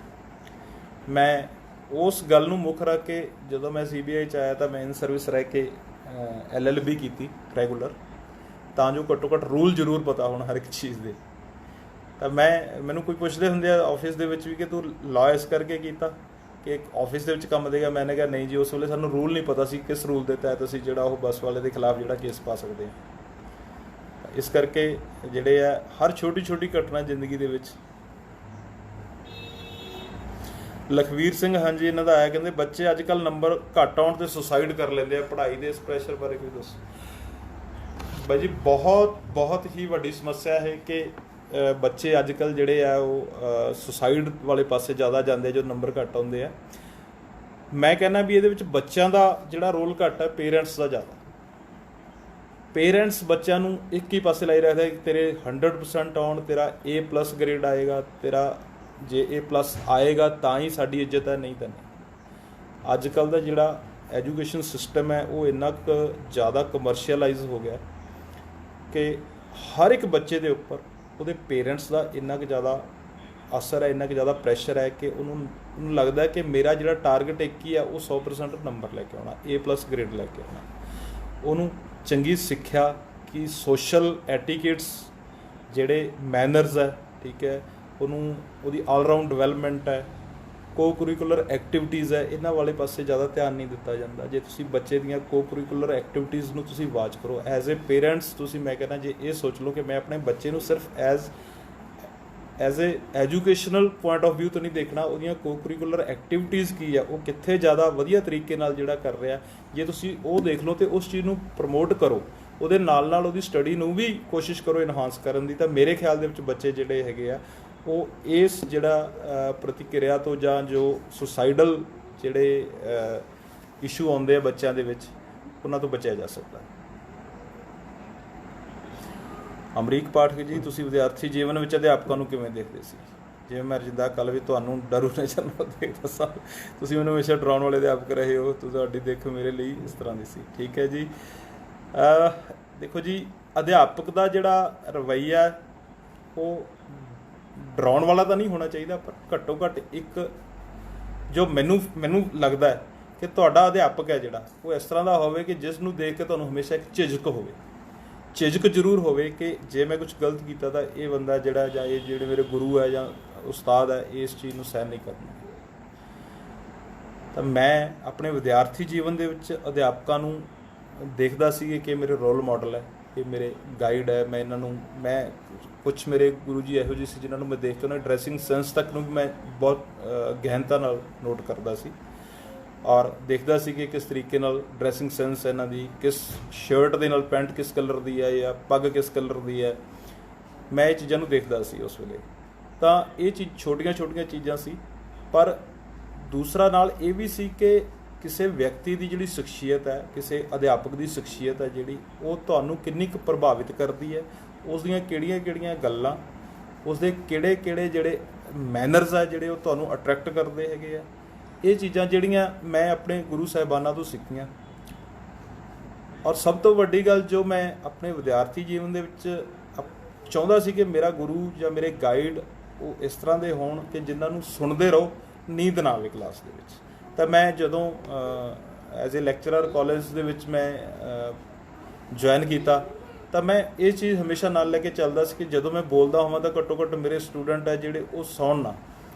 ਮੈਂ ਉਸ ਗੱਲ ਨੂੰ ਮੁੱਖ ਰੱਖ ਕੇ ਜਦੋਂ ਮੈਂ CBI 'ਚ ਆਇਆ ਤਾਂ ਮੈਂ ਇਨ ਸਰਵਿਸ ਰਹਿ ਕੇ LLB ਕੀਤੀ ਰੈਗੂਲਰ, ਤਾਂ ਜੋ ਘੱਟੋ ਘੱਟ ਰੂਲ ਜ਼ਰੂਰ ਪਤਾ ਹੋਣ ਹਰ ਇੱਕ ਚੀਜ਼ ਦੇ। ਤਾਂ ਮੈਨੂੰ ਕੋਈ ਪੁੱਛਦੇ ਹੁੰਦੇ ਆ ਆਫਿਸ ਦੇ ਵਿੱਚ ਵੀ ਕਿ ਤੂੰ ਲਾਅ ਇਸ ਕਰਕੇ ਕੀਤਾ ਕਿ ਆਫਿਸ ਦੇ ਵਿੱਚ ਕੰਮ ਦੇਗਾ, ਮੈंने ਕਿਹਾ ਨਹੀਂ ਜੀ, ਉਸ ਵੇਲੇ ਸਾਨੂੰ ਰੂਲ ਨਹੀਂ ਪਤਾ ਸੀ ਕਿਸ ਰੂਲ ਦੇ ਤਹਿਤ ਅਸੀਂ ਜਿਹੜਾ ਉਹ ਬੱਸ ਵਾਲੇ ਦੇ ਖਿਲਾਫ ਜਿਹੜਾ ਕੇਸ ਪਾ ਸਕਦੇ ਹਾਂ। ਇਸ ਕਰਕੇ ਜਿਹੜੇ ਆ ਹਰ ਛੋਟੀ ਛੋਟੀ ਘਟਨਾ ਜ਼ਿੰਦਗੀ ਦੇ ਵਿੱਚ। ਲਖਵੀਰ ਸਿੰਘ, ਹਾਂਜੀ, ਇਹਨਾਂ ਦਾ ਆਇਆ, ਕਹਿੰਦੇ ਬੱਚੇ ਅੱਜ ਕੱਲ੍ਹ ਨੰਬਰ ਘੱਟ ਆਉਣ 'ਤੇ ਸੁਸਾਈਡ ਕਰ ਲੈਂਦੇ ਆ, ਪੜ੍ਹਾਈ ਦੇ ਇਸ ਪ੍ਰੈਸ਼ਰ ਬਾਰੇ ਕੋਈ ਦੱਸੋ। ਬਾਈ ਜੀ ਬਹੁਤ ਹੀ ਵੱਡੀ ਸਮੱਸਿਆ ਹੈ ਕਿ ਬੱਚੇ ਅੱਜ ਕੱਲ੍ਹ ਜਿਹੜੇ ਆ ਉਹ ਸੁਸਾਈਡ ਵਾਲੇ ਪਾਸੇ ਜ਼ਿਆਦਾ ਜਾਂਦੇ ਜੋ ਨੰਬਰ ਘੱਟ ਆਉਂਦੇ ਆ। ਮੈਂ ਕਹਿੰਦਾ ਵੀ ਇਹਦੇ ਵਿੱਚ ਬੱਚਿਆਂ ਦਾ ਜਿਹੜਾ ਰੋਲ ਘੱਟ ਹੈ, ਪੇਰੈਂਟਸ ਦਾ ਜ਼ਿਆਦਾ। ਪੇਰੈਂਟਸ ਬੱਚਿਆਂ ਨੂੰ ਇੱਕ ਹੀ ਪਾਸੇ ਲਾਈ ਰੱਖਦਾ ਕਿ ਤੇਰੇ 100% ਆਉਣ, ਤੇਰਾ A+ ਗ੍ਰੇਡ ਆਏਗਾ, ਤੇਰਾ ਜੇ A+ ਆਏਗਾ ਤਾਂ ਹੀ ਸਾਡੀ ਇੱਜ਼ਤ ਹੈ, ਨਹੀਂ ਤਾਂ ਨਹੀਂ। ਅੱਜ ਕੱਲ੍ਹ ਦਾ ਜਿਹੜਾ ਐਜੂਕੇਸ਼ਨ ਸਿਸਟਮ ਹੈ ਉਹ ਇੰਨਾ ਕੁ ਜ਼ਿਆਦਾ ਕਮਰਸ਼ੀਅਲਾਈਜ਼ ਹੋ ਗਿਆ ਕਿ ਹਰ ਇੱਕ ਬੱਚੇ ਦੇ ਉੱਪਰ ਉਹਦੇ ਪੇਰੈਂਟਸ ਦਾ ਇੰਨਾ ਕੁ ਜ਼ਿਆਦਾ ਅਸਰ ਹੈ, ਇੰਨਾ ਕੁ ਜ਼ਿਆਦਾ ਪ੍ਰੈਸ਼ਰ ਹੈ ਕਿ ਉਹਨੂੰ ਲੱਗਦਾ ਕਿ ਮੇਰਾ ਜਿਹੜਾ ਟਾਰਗੇਟ ਇੱਕ ਹੀ ਆ, ਉਹ 100% ਨੰਬਰ ਲੈ ਕੇ ਆਉਣਾ, A+ ਗ੍ਰੇਡ ਲੈ ਕੇ ਆਉਣਾ। ਉਹਨੂੰ ਚੰਗੀ ਸਿੱਖਿਆ ਕਿ ਸੋਸ਼ਲ ਐਟੀਕੇਟਸ ਜਿਹੜੇ ਮੈਨਰਸ ਹੈ, ਠੀਕ ਹੈ, ਉਹਦੀ ਆਲਰਾਊਂਡ ਡਿਵੈਲਪਮੈਂਟ ਹੈ, ਕੋ-ਕਰਿਕੂਲਰ ਐਕਟੀਵਿਟੀਜ਼ ਹੈ, ਇਹਨਾਂ ਵਾਲੇ ਪਾਸੇ ਜ਼ਿਆਦਾ ਧਿਆਨ ਨਹੀਂ ਦਿੱਤਾ ਜਾਂਦਾ। ਜੇ ਤੁਸੀਂ ਬੱਚੇ ਦੀਆਂ ਕੋ-ਕਰਿਕੂਲਰ ਐਕਟੀਵਿਟੀਜ਼ ਨੂੰ ਤੁਸੀਂ ਵਾਚ ਕਰੋ ਐਜ਼ ਏ ਪੇਰੈਂਟਸ, ਤੁਸੀਂ ਮੈਂ ਕਹਿੰਦਾ ਜੇ ਇਹ ਸੋਚ ਲਓ ਕਿ ਮੈਂ ਆਪਣੇ ਬੱਚੇ ਨੂੰ ਸਿਰਫ as as a educational point of view ਤੋਂ ਨਹੀਂ ਦੇਖਣਾ, ਉਹਦੀਆਂ ਕੋ-ਕਰਿਕੂਲਰ ਐਕਟੀਵਿਟੀਜ਼ ਕੀ ਆ, ਉਹ ਕਿੱਥੇ ਜ਼ਿਆਦਾ ਵਧੀਆ ਤਰੀਕੇ ਨਾਲ ਜਿਹੜਾ ਕਰ ਰਿਹਾ। ਜੇ ਤੁਸੀਂ ਉਹ ਦੇਖ ਲਓ ਅਤੇ ਉਸ ਚੀਜ਼ ਨੂੰ ਪ੍ਰਮੋਟ ਕਰੋ, ਉਹਦੇ ਨਾਲ ਨਾਲ ਉਹਦੀ ਸਟੱਡੀ ਨੂੰ ਵੀ ਕੋਸ਼ਿਸ਼ ਕਰੋ ਇਨਹਾਂਸ ਕਰਨ ਦੀ, ਤਾਂ ਮੇਰੇ ਖਿਆਲ ਦੇ ਵਿੱਚ ਬੱਚੇ ਜਿਹੜੇ ਹੈਗੇ ਆ ਉਹ ਇਸ ਜਿਹੜਾ ਪ੍ਰਤੀਕਿਰਿਆ ਤੋਂ ਜਾਂ ਜੋ ਸੁਸਾਈਡਲ ਜਿਹੜੇ ਇਸ਼ੂ ਆਉਂਦੇ ਆ ਬੱਚਿਆਂ ਦੇ ਵਿੱਚ, ਉਹਨਾਂ ਤੋਂ ਬਚਿਆ ਜਾ ਸਕਦਾ। ਅਮਰੀਕ ਪਾਠਕ ਜੀ, ਤੁਸੀਂ ਵਿਦਿਆਰਥੀ ਜੀਵਨ ਵਿੱਚ ਅਧਿਆਪਕਾਂ ਨੂੰ ਕਿਵੇਂ ਦੇਖਦੇ ਸੀ? ਜਿਵੇਂ ਮੈਂ ਰਜਿੰਦਾ ਕੱਲ੍ਹ ਵੀ ਤੁਹਾਨੂੰ ਡਰੂ ਨਜ਼ਰ ਨਾਲ ਦੇਖਦਾ ਸਾਂ, ਤੁਸੀਂ ਮੈਨੂੰ ਹਮੇਸ਼ਾ ਡਰਾਉਣ ਵਾਲੇ ਅਧਿਆਪਕ ਰਹੇ ਹੋ, ਤੁਹਾਡੀ ਦੇਖ ਮੇਰੇ ਲਈ ਇਸ ਤਰ੍ਹਾਂ ਦੀ ਸੀ। ਠੀਕ ਹੈ ਜੀ। ਦੇਖੋ ਜੀ, ਅਧਿਆਪਕ ਦਾ ਜਿਹੜਾ ਰਵੱਈਆ ਉਹ ਡਰਾਉਣ ਵਾਲਾ ਤਾਂ ਨਹੀਂ ਹੋਣਾ ਚਾਹੀਦਾ, ਪਰ ਘੱਟੋ ਘੱਟ ਇੱਕ ਜੋ ਮੈਨੂੰ ਲੱਗਦਾ ਹੈ ਕਿ ਤੁਹਾਡਾ ਅਧਿਆਪਕ ਹੈ ਜਿਹੜਾ, ਉਹ ਇਸ ਤਰ੍ਹਾਂ ਦਾ ਹੋਵੇ ਕਿ ਜਿਸ ਨੂੰ ਦੇਖ ਕੇ ਤੁਹਾਨੂੰ ਹਮੇਸ਼ਾ ਇੱਕ ਝਿਜਕ ਹੋਵੇ। ਝਿਜਕ ਜ਼ਰੂਰ ਹੋਵੇ ਕਿ ਜੇ ਮੈਂ ਕੁਛ ਗਲਤ ਕੀਤਾ ਤਾਂ ਇਹ ਬੰਦਾ ਜਿਹੜਾ, ਜਾਂ ਇਹ ਜਿਹੜੇ ਮੇਰੇ ਗੁਰੂ ਹੈ ਜਾਂ ਉਸਤਾਦ ਹੈ, ਇਸ ਚੀਜ਼ ਨੂੰ ਸਹਿਣ ਨਹੀਂ ਕਰਨਾ। ਤਾਂ ਮੈਂ ਆਪਣੇ ਵਿਦਿਆਰਥੀ ਜੀਵਨ ਦੇ ਵਿੱਚ ਅਧਿਆਪਕਾਂ ਨੂੰ ਦੇਖਦਾ ਸੀ ਕਿ ਮੇਰੇ ਰੋਲ ਮਾਡਲ ਹੈ, ਇਹ ਮੇਰੇ ਗਾਈਡ ਹੈ। ਮੈਂ ਇਹਨਾਂ ਨੂੰ, ਮੈਂ ਕੁਛ ਮੇਰੇ ਗੁਰੂ ਜੀ ਇਹੋ ਜਿਹੇ ਸੀ ਜਿਨ੍ਹਾਂ ਨੂੰ ਮੈਂ ਦੇਖ ਕੇ ਉਹਨਾਂ ਦੀ ਡਰੈਸਿੰਗ ਸੈਂਸ ਤੱਕ ਨੂੰ ਵੀ ਮੈਂ ਬਹੁਤ ਗਹਿਨਤਾ ਨਾਲ ਨੋਟ ਕਰਦਾ ਸੀ, ਔਰ ਦੇਖਦਾ ਸੀ ਕਿ ਕਿਸ ਤਰੀਕੇ ਨਾਲ ਡਰੈਸਿੰਗ ਸੈਂਸ ਇਹਨਾਂ ਦੀ, ਕਿਸ ਸ਼ਰਟ ਦੇ ਨਾਲ ਪੈਂਟ ਕਿਸ ਕਲਰ ਦੀ ਹੈ ਜਾਂ ਪੱਗ ਕਿਸ ਕਲਰ ਦੀ ਹੈ, ਮੈਂ ਇਹ ਚੀਜ਼ਾਂ ਨੂੰ ਦੇਖਦਾ ਸੀ ਉਸ ਵੇਲੇ। ਤਾਂ ਇਹ ਚੀਜ਼ ਛੋਟੀਆਂ ਛੋਟੀਆਂ ਚੀਜ਼ਾਂ ਸੀ, ਪਰ ਦੂਸਰਾ ਨਾਲ ਇਹ ਵੀ ਸੀ ਕਿ ਕਿਸੇ ਵਿਅਕਤੀ ਦੀ ਜਿਹੜੀ ਸ਼ਖਸੀਅਤ ਹੈ, ਕਿਸੇ ਅਧਿਆਪਕ ਦੀ ਸ਼ਖਸੀਅਤ ਹੈ ਜਿਹੜੀ, ਉਹ ਤੁਹਾਨੂੰ ਕਿੰਨੀ ਕੁ ਪ੍ਰਭਾਵਿਤ ਕਰਦੀ ਹੈ, ਉਸ ਦੀਆਂ ਕਿਹੜੀਆਂ ਕਿਹੜੀਆਂ ਗੱਲਾਂ, ਉਸ ਦੇ ਕਿਹੜੇ ਕਿਹੜੇ ਜਿਹੜੇ ਮੈਨਰਸ ਆ ਜਿਹੜੇ ਉਹ ਤੁਹਾਨੂੰ ਅਟਰੈਕਟ ਕਰਦੇ ਹੈਗੇ ਆ। ਇਹ ਚੀਜ਼ਾਂ ਜਿਹੜੀਆਂ ਮੈਂ ਆਪਣੇ ਗੁਰੂ ਸਾਹਿਬਾਨਾਂ ਤੋਂ ਸਿੱਖੀਆਂ। ਔਰ ਸਭ ਤੋਂ ਵੱਡੀ ਗੱਲ ਜੋ ਮੈਂ ਆਪਣੇ ਵਿਦਿਆਰਥੀ ਜੀਵਨ ਦੇ ਵਿੱਚ ਚਾਹੁੰਦਾ ਸੀ ਕਿ ਮੇਰਾ ਗੁਰੂ ਜਾਂ ਮੇਰੇ ਗਾਈਡ ਉਹ ਇਸ ਤਰ੍ਹਾਂ ਦੇ ਹੋਣ ਕਿ ਜਿਨ੍ਹਾਂ ਨੂੰ ਸੁਣਦੇ ਰਹੋ, ਨੀਂਦ ਨਾ ਆਵੇ ਕਲਾਸ ਦੇ ਵਿੱਚ। ਤਾਂ ਮੈਂ ਜਦੋਂ ਐਜ਼ ਏ ਲੈਕਚਰਰ ਕਾਲਜ ਦੇ ਵਿੱਚ ਮੈਂ ਜੁਆਇਨ ਕੀਤਾ, ਤਾਂ ਮੈਂ ਇਹ ਚੀਜ਼ ਹਮੇਸ਼ਾ ਨਾਲ ਲੈ ਕੇ ਚੱਲਦਾ ਸੀ ਕਿ ਜਦੋਂ ਮੈਂ ਬੋਲਦਾ ਹੋਵਾਂ ਤਾਂ ਘੱਟੋ ਘੱਟ ਮੇਰੇ ਸਟੂਡੈਂਟ ਹੈ ਜਿਹੜੇ ਉਹ ਸੌਣ ਨਾ।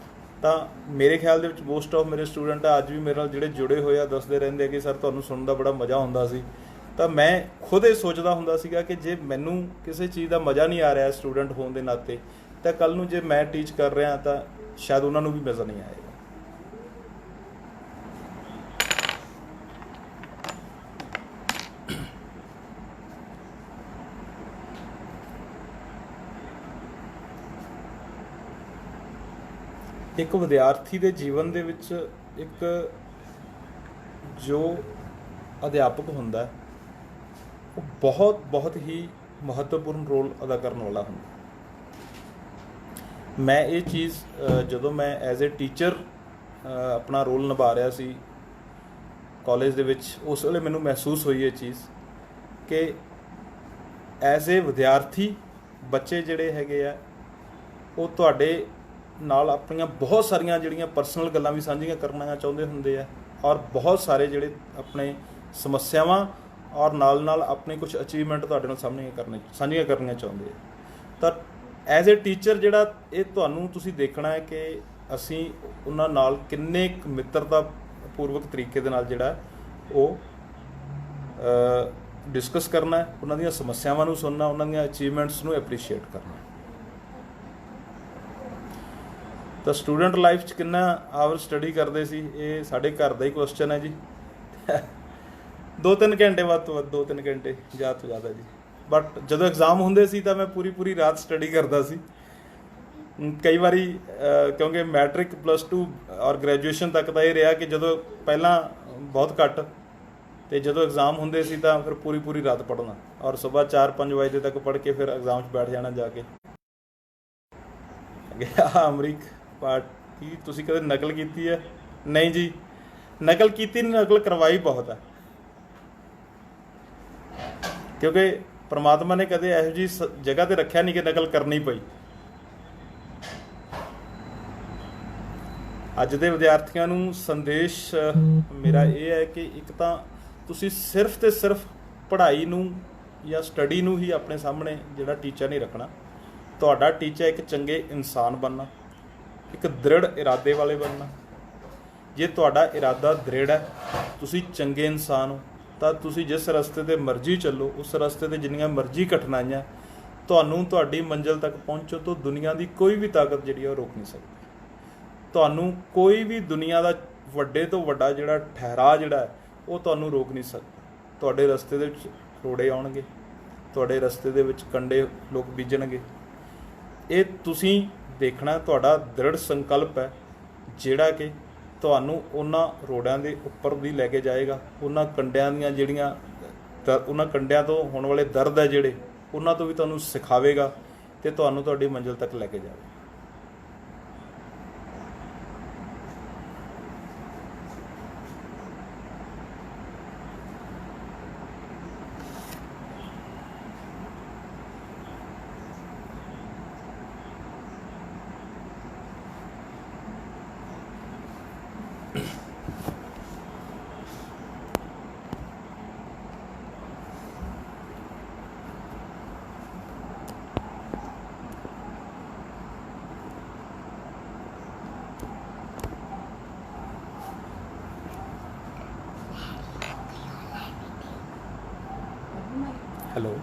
ਤਾਂ ਮੇਰੇ ਖਿਆਲ ਦੇ ਵਿੱਚ ਮੋਸਟ ਆਫ ਮੇਰੇ ਸਟੂਡੈਂਟ ਆ ਅੱਜ ਵੀ ਮੇਰੇ ਨਾਲ ਜਿਹੜੇ ਜੁੜੇ ਹੋਏ ਆ, ਦੱਸਦੇ ਰਹਿੰਦੇ ਕਿ ਸਰ ਤੁਹਾਨੂੰ ਸੁਣਨ ਦਾ ਬੜਾ ਮਜ਼ਾ ਆਉਂਦਾ ਸੀ। ਤਾਂ ਮੈਂ ਖੁਦ ਇਹ ਸੋਚਦਾ ਹੁੰਦਾ ਸੀਗਾ ਕਿ ਜੇ ਮੈਨੂੰ ਕਿਸੇ ਚੀਜ਼ ਦਾ ਮਜ਼ਾ ਨਹੀਂ ਆ ਰਿਹਾ ਸਟੂਡੈਂਟ ਹੋਣ ਦੇ ਨਾਤੇ, ਤਾਂ ਕੱਲ੍ਹ ਨੂੰ ਜੇ ਮੈਂ ਟੀਚ ਕਰ ਰਿਹਾ ਤਾਂ ਸ਼ਾਇਦ ਉਹਨਾਂ ਨੂੰ ਵੀ ਮਜ਼ਾ ਨਹੀਂ ਆਏਗਾ। ਇੱਕ ਵਿਦਿਆਰਥੀ ਦੇ ਜੀਵਨ ਦੇ ਵਿੱਚ ਇੱਕ ਜੋ ਅਧਿਆਪਕ ਹੁੰਦਾ ਉਹ ਬਹੁਤ ਹੀ ਮਹੱਤਵਪੂਰਨ ਰੋਲ ਅਦਾ ਕਰਨ ਵਾਲਾ ਹੁੰਦਾ। ਮੈਂ ਇਹ ਚੀਜ਼ ਜਦੋਂ ਮੈਂ ਐਜ਼ ਏ ਟੀਚਰ ਆਪਣਾ ਰੋਲ ਨਿਭਾ ਰਿਹਾ ਸੀ ਕਾਲਜ ਦੇ ਵਿੱਚ, ਉਸ ਵੇਲੇ ਮੈਨੂੰ ਮਹਿਸੂਸ ਹੋਈ ਇਹ ਚੀਜ਼ ਕਿ ਐਜ਼ ਏ ਵਿਦਿਆਰਥੀ ਬੱਚੇ ਜਿਹੜੇ ਹੈਗੇ ਆ ਉਹ ਤੁਹਾਡੇ ਨਾਲ ਆਪਣੀਆਂ ਬਹੁਤ ਸਾਰੀਆਂ ਜਿਹੜੀਆਂ ਪਰਸਨਲ ਗੱਲਾਂ ਵੀ ਸਾਂਝੀਆਂ ਕਰਨਾ ਚਾਹੁੰਦੇ ਹੁੰਦੇ ਆ, ਔਰ ਬਹੁਤ ਸਾਰੇ ਜਿਹੜੇ ਆਪਣੇ ਸਮੱਸਿਆਵਾਂ ਔਰ ਨਾਲ ਆਪਣੇ ਕੁਝ ਅਚੀਵਮੈਂਟ ਤੁਹਾਡੇ ਨਾਲ ਸਾਂਝੀਆਂ ਕਰਨੀਆਂ ਚਾਹੁੰਦੇ ਆ। ਤਾਂ ਐਜ਼ ਏ ਟੀਚਰ ਜਿਹੜਾ ਇਹ ਤੁਹਾਨੂੰ ਤੁਸੀਂ ਦੇਖਣਾ ਹੈ ਕਿ ਅਸੀਂ ਉਹਨਾਂ ਨਾਲ ਕਿੰਨੇ ਮਿੱਤਰਤਾ ਪੂਰਵਕ ਤਰੀਕੇ ਦੇ ਨਾਲ ਜਿਹੜਾ ਉਹ ਡਿਸਕਸ ਕਰਨਾ, ਉਹਨਾਂ ਦੀਆਂ ਸਮੱਸਿਆਵਾਂ ਨੂੰ ਸੁਣਨਾ, ਉਹਨਾਂ ਦੀਆਂ ਅਚੀਵਮੈਂਟਸ ਨੂੰ ਐਪਰੀਸ਼ੀਏਟ ਕਰਨਾ। ਤਾਂ ਸਟੂਡੈਂਟ ਲਾਈਫ 'ਚ ਕਿੰਨਾ ਆਵਰ ਸਟੱਡੀ ਕਰਦੇ ਸੀ, ਇਹ ਸਾਡੇ ਘਰ ਦਾ ਹੀ ਕੁਐਸਚਨ ਹੈ ਜੀ। 2-3 ਘੰਟੇ ਵੱਧ ਤੋਂ ਵੱਧ, 2-3 ਘੰਟੇ ਜ਼ਿਆਦਾ ਤੋਂ ਜ਼ਿਆਦਾ ਜੀ। ਬਟ ਜਦੋਂ ਐਗਜ਼ਾਮ ਹੁੰਦੇ ਸੀ ਤਾਂ ਮੈਂ ਪੂਰੀ ਰਾਤ ਸਟੱਡੀ ਕਰਦਾ ਸੀ। ਕਈ ਵਾਰੀ ਕਿਉਂਕਿ ਮੈਟ੍ਰਿਕ +2 ਔਰ ਗ੍ਰੈਜੂਏਸ਼ਨ ਤੱਕ ਤਾਂ ਇਹ ਰਿਹਾ ਕਿ ਜਦੋਂ ਪਹਿਲਾਂ ਬਹੁਤ ਘੱਟ, ਅਤੇ ਜਦੋਂ ਐਗਜ਼ਾਮ ਹੁੰਦੇ ਸੀ ਤਾਂ ਫਿਰ ਪੂਰੀ ਰਾਤ ਪੜ੍ਹਨਾ, ਔਰ ਸੁਬਾਹ 4-5 ਵਜੇ ਤੱਕ ਪੜ੍ਹ ਕੇ ਫਿਰ ਐਗਜ਼ਾਮ 'ਚ ਬੈਠ ਜਾਣਾ ਜਾ ਕੇ। ਅਮਰੀਕ ਪਾਠ, ਕੀ ਤੁਸੀਂ ਕਦੇ ਨਕਲ ਕੀਤੀ ਹੈ? ਨਹੀਂ ਜੀ, ਨਕਲ ਕੀਤੀ ਨਹੀਂ, ਨਕਲ ਕਰਵਾਈ ਬਹੁਤ ਹੈ। ਕਿਉਂਕਿ ਪਰਮਾਤਮਾ ਨੇ ਕਦੇ ਇਹੋ ਜਿਹੀ ਜਗ੍ਹਾ 'ਤੇ ਰੱਖਿਆ ਨਹੀਂ ਕਿ ਨਕਲ ਕਰਨੀ ਪਈ। ਅੱਜ ਦੇ ਵਿਦਿਆਰਥੀਆਂ ਨੂੰ ਸੰਦੇਸ਼ ਮੇਰਾ ਇਹ ਹੈ ਕਿ ਇੱਕ ਤਾਂ ਤੁਸੀਂ ਸਿਰਫ ਅਤੇ ਸਿਰਫ ਪੜ੍ਹਾਈ ਨੂੰ ਜਾਂ ਸਟੱਡੀ ਨੂੰ ਹੀ ਆਪਣੇ ਸਾਹਮਣੇ ਜਿਹੜਾ ਟੀਚਰ ਨਹੀਂ ਰੱਖਣਾ। ਤੁਹਾਡਾ ਟੀਚਰ ਇੱਕ ਚੰਗੇ ਇਨਸਾਨ ਬਣਨਾ, ਇੱਕ ਦ੍ਰਿੜ ਇਰਾਦੇ ਵਾਲੇ ਬਣਨਾ। ਜੇ ਤੁਹਾਡਾ ਇਰਾਦਾ ਦ੍ਰਿੜ ਹੈ, ਤੁਸੀਂ ਚੰਗੇ ਇਨਸਾਨ ਹੋ, ਤਾਂ ਤੁਸੀਂ ਜਿਸ ਰਸਤੇ 'ਤੇ ਮਰਜ਼ੀ ਚੱਲੋ, ਉਸ ਰਸਤੇ 'ਤੇ ਜਿੰਨੀਆਂ ਮਰਜ਼ੀ ਕਠਿਨਾਈਆਂ ਤੁਹਾਨੂੰ ਤੁਹਾਡੀ ਮੰਜ਼ਿਲ ਤੱਕ ਪਹੁੰਚੋ ਤੋਂ ਦੁਨੀਆ ਦੀ ਕੋਈ ਵੀ ਤਾਕਤ ਜਿਹੜੀ ਉਹ ਰੋਕ ਨਹੀਂ ਸਕਦੀ। ਤੁਹਾਨੂੰ ਕੋਈ ਵੀ ਦੁਨੀਆ ਦਾ ਵੱਡੇ ਤੋਂ ਵੱਡਾ ਜਿਹੜਾ ਠਹਿਰਾ ਜਿਹੜਾ ਹੈ ਉਹ ਤੁਹਾਨੂੰ ਰੋਕ ਨਹੀਂ ਸਕਦਾ। ਤੁਹਾਡੇ ਰਸਤੇ ਦੇ ਵਿੱਚ ਰੋੜੇ ਆਉਣਗੇ, ਤੁਹਾਡੇ ਰਸਤੇ ਦੇ ਵਿੱਚ ਕੰਡੇ ਲੋਕ ਬੀਜਣਗੇ। ਇਹ ਤੁਸੀਂ ਦੇਖਣਾ, ਤੁਹਾਡਾ ਦ੍ਰਿੜ ਸੰਕਲਪ ਹੈ ਜਿਹੜਾ ਕਿ ਤੁਹਾਨੂੰ ਉਹਨਾਂ ਰੋੜਿਆਂ ਦੇ ਉੱਪਰ ਵੀ ਲੈ ਕੇ ਜਾਏਗਾ। ਉਹਨਾਂ ਕੰਡਿਆਂ ਦੀਆਂ ਜਿਹੜੀਆਂ ਉਹਨਾਂ ਕੰਡਿਆਂ ਤੋਂ ਹੋਣ ਵਾਲੇ ਦਰਦ ਹੈ ਜਿਹੜੇ, ਉਹਨਾਂ ਤੋਂ ਵੀ ਤੁਹਾਨੂੰ ਸਿਖਾਵੇਗਾ ਅਤੇ ਤੁਹਾਨੂੰ ਤੁਹਾਡੀ ਮੰਜ਼ਿਲ ਤੱਕ ਲੈ ਕੇ ਜਾਵੇਗਾ। ਹੈਲੋ,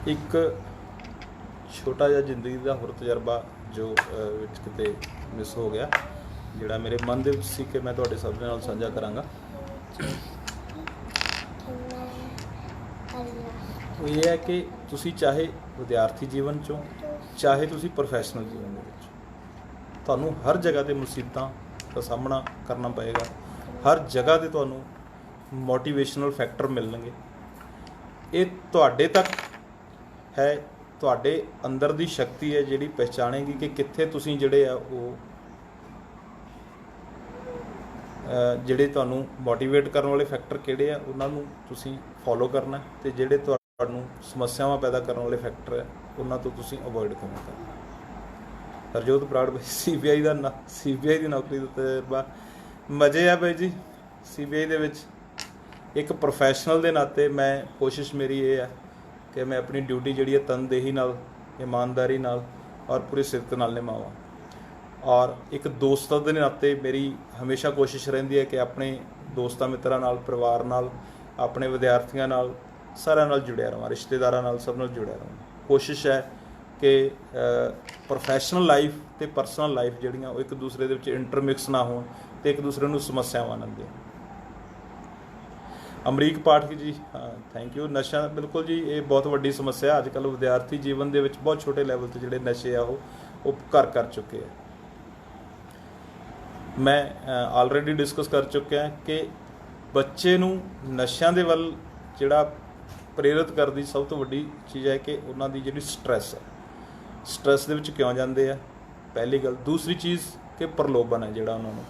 ਇੱਕ ਛੋਟਾ ਜਿਹਾ ਜ਼ਿੰਦਗੀ ਦਾ ਹੋਰ ਤਜਰਬਾ ਜੋ ਵਿੱਚ ਕਿਤੇ ਮਿਸ ਹੋ ਗਿਆ, ਜਿਹੜਾ ਮੇਰੇ ਮਨ ਦੇ ਵਿੱਚ ਸੀ ਕਿ ਮੈਂ ਤੁਹਾਡੇ ਸਭ ਦੇ ਨਾਲ ਸਾਂਝਾ ਕਰਾਂਗਾ। ਉਹ ਇਹ ਹੈ ਕਿ ਤੁਸੀਂ ਚਾਹੇ ਵਿਦਿਆਰਥੀ ਜੀਵਨ 'ਚੋਂ, ਚਾਹੇ ਤੁਸੀਂ ਪ੍ਰੋਫੈਸ਼ਨਲ ਜੀਵਨ ਦੇ ਵਿੱਚ, ਤੁਹਾਨੂੰ ਹਰ ਜਗ੍ਹਾ 'ਤੇ ਮੁਸੀਬਤਾਂ ਦਾ ਸਾਹਮਣਾ ਕਰਨਾ ਪਏਗਾ। ਹਰ ਜਗ੍ਹਾ 'ਤੇ ਤੁਹਾਨੂੰ ਮੋਟੀਵੇਸ਼ਨਲ ਫੈਕਟਰ ਮਿਲਣਗੇ। ਇਹ ਤੁਹਾਡੇ ਤੱਕ ਹੈ, ਤੁਹਾਡੇ ਅੰਦਰ ਦੀ ਸ਼ਕਤੀ ਹੈ ਜਿਹੜੀ ਪਹਿਚਾਣੇਗੀ ਕਿ ਕਿੱਥੇ ਤੁਸੀਂ ਜਿਹੜੇ ਆ ਉਹ ਜਿਹੜੇ ਤੁਹਾਨੂੰ ਮੋਟੀਵੇਟ ਕਰਨ ਵਾਲੇ ਫੈਕਟਰ ਕਿਹੜੇ ਆ ਉਹਨਾਂ ਨੂੰ ਤੁਸੀਂ ਫੋਲੋ ਕਰਨਾ, ਅਤੇ ਜਿਹੜੇ ਤੁਹਾਨੂੰ ਸਮੱਸਿਆਵਾਂ ਪੈਦਾ ਕਰਨ ਵਾਲੇ ਫੈਕਟਰ ਹੈ ਉਹਨਾਂ ਤੋਂ ਤੁਸੀਂ ਅਵੋਇਡ ਕਰਨਾ। ਹਰਜੋਤ ਬਰਾੜ ਬਾਈ, CBI ਦੀ ਨੌਕਰੀ ਦਾ ਤਜਰਬਾ ਮਜ਼ੇ ਆ ਬਾਈ ਜੀ। CBI ਦੇ ਵਿੱਚ ਇੱਕ ਪ੍ਰੋਫੈਸ਼ਨਲ ਦੇ ਨਾਤੇ ਮੈਂ ਕੋਸ਼ਿਸ਼ ਮੇਰੀ ਇਹ ਹੈ ਕਿ ਮੈਂ ਆਪਣੀ ਡਿਊਟੀ ਜਿਹੜੀ ਹੈ ਤਨਦੇਹੀ ਨਾਲ, ਇਮਾਨਦਾਰੀ ਨਾਲ ਔਰ ਪੂਰੀ ਸਿਰਤ ਨਾਲ ਨਿਭਾਵਾਂ। ਔਰ ਇੱਕ ਦੋਸਤ ਦੇ ਨਾਤੇ ਮੇਰੀ ਹਮੇਸ਼ਾ ਕੋਸ਼ਿਸ਼ ਰਹਿੰਦੀ ਹੈ ਕਿ ਆਪਣੇ ਦੋਸਤਾਂ ਮਿੱਤਰਾਂ ਨਾਲ, ਪਰਿਵਾਰ ਨਾਲ, ਆਪਣੇ ਵਿਦਿਆਰਥੀਆਂ ਨਾਲ, ਸਾਰਿਆਂ ਨਾਲ ਜੁੜਿਆ ਰਹਾਂ, ਰਿਸ਼ਤੇਦਾਰਾਂ ਨਾਲ, ਸਭ ਨਾਲ ਜੁੜਿਆ ਰਹਾਂ। ਕੋਸ਼ਿਸ਼ ਹੈ ਕਿ ਪ੍ਰੋਫੈਸ਼ਨਲ ਲਾਈਫ ਅਤੇ ਪਰਸਨਲ ਲਾਈਫ ਜਿਹੜੀਆਂ ਉਹ ਇੱਕ ਦੂਸਰੇ ਦੇ ਵਿੱਚ ਇੰਟਰਮਿਕਸ ਨਾ ਹੋਣ ਅਤੇ ਇੱਕ ਦੂਸਰੇ ਨੂੰ ਸਮੱਸਿਆਵਾਂ ਨਾ ਦੇਣ। ਅਮਰੀਕ ਪਾਠਕ ਜੀ, ਹਾਂ ਥੈਂਕ ਯੂ। ਨਸ਼ਾ, ਬਿਲਕੁਲ ਜੀ, ਇਹ ਬਹੁਤ ਵੱਡੀ ਸਮੱਸਿਆ ਅੱਜ ਕੱਲ੍ਹ ਵਿਦਿਆਰਥੀ ਜੀਵਨ ਦੇ ਵਿੱਚ। ਬਹੁਤ ਛੋਟੇ ਲੈਵਲ 'ਤੇ ਜਿਹੜੇ ਨਸ਼ੇ ਆ ਉਹ ਘਰ ਕਰ ਚੁੱਕੇ ਆ। ਮੈਂ ਆਲਰੇਡੀ ਡਿਸਕਸ ਕਰ ਚੁੱਕਿਆ ਕਿ ਬੱਚੇ ਨੂੰ ਨਸ਼ਿਆਂ ਦੇ ਵੱਲ ਜਿਹੜਾ ਪ੍ਰੇਰਿਤ ਕਰਦੀ ਸਭ ਤੋਂ ਵੱਡੀ ਚੀਜ਼ ਹੈ ਕਿ ਉਹਨਾਂ ਦੀ ਜਿਹੜੀ ਸਟਰੈਸ ਹੈ, ਸਟਰੈਸ ਦੇ ਵਿੱਚ ਕਿਉਂ ਜਾਂਦੇ ਆ, ਪਹਿਲੀ ਗੱਲ। ਦੂਸਰੀ ਚੀਜ਼ ਕਿ ਪ੍ਰਲੋਭਨ ਹੈ ਜਿਹੜਾ ਉਹਨਾਂ ਨੂੰ,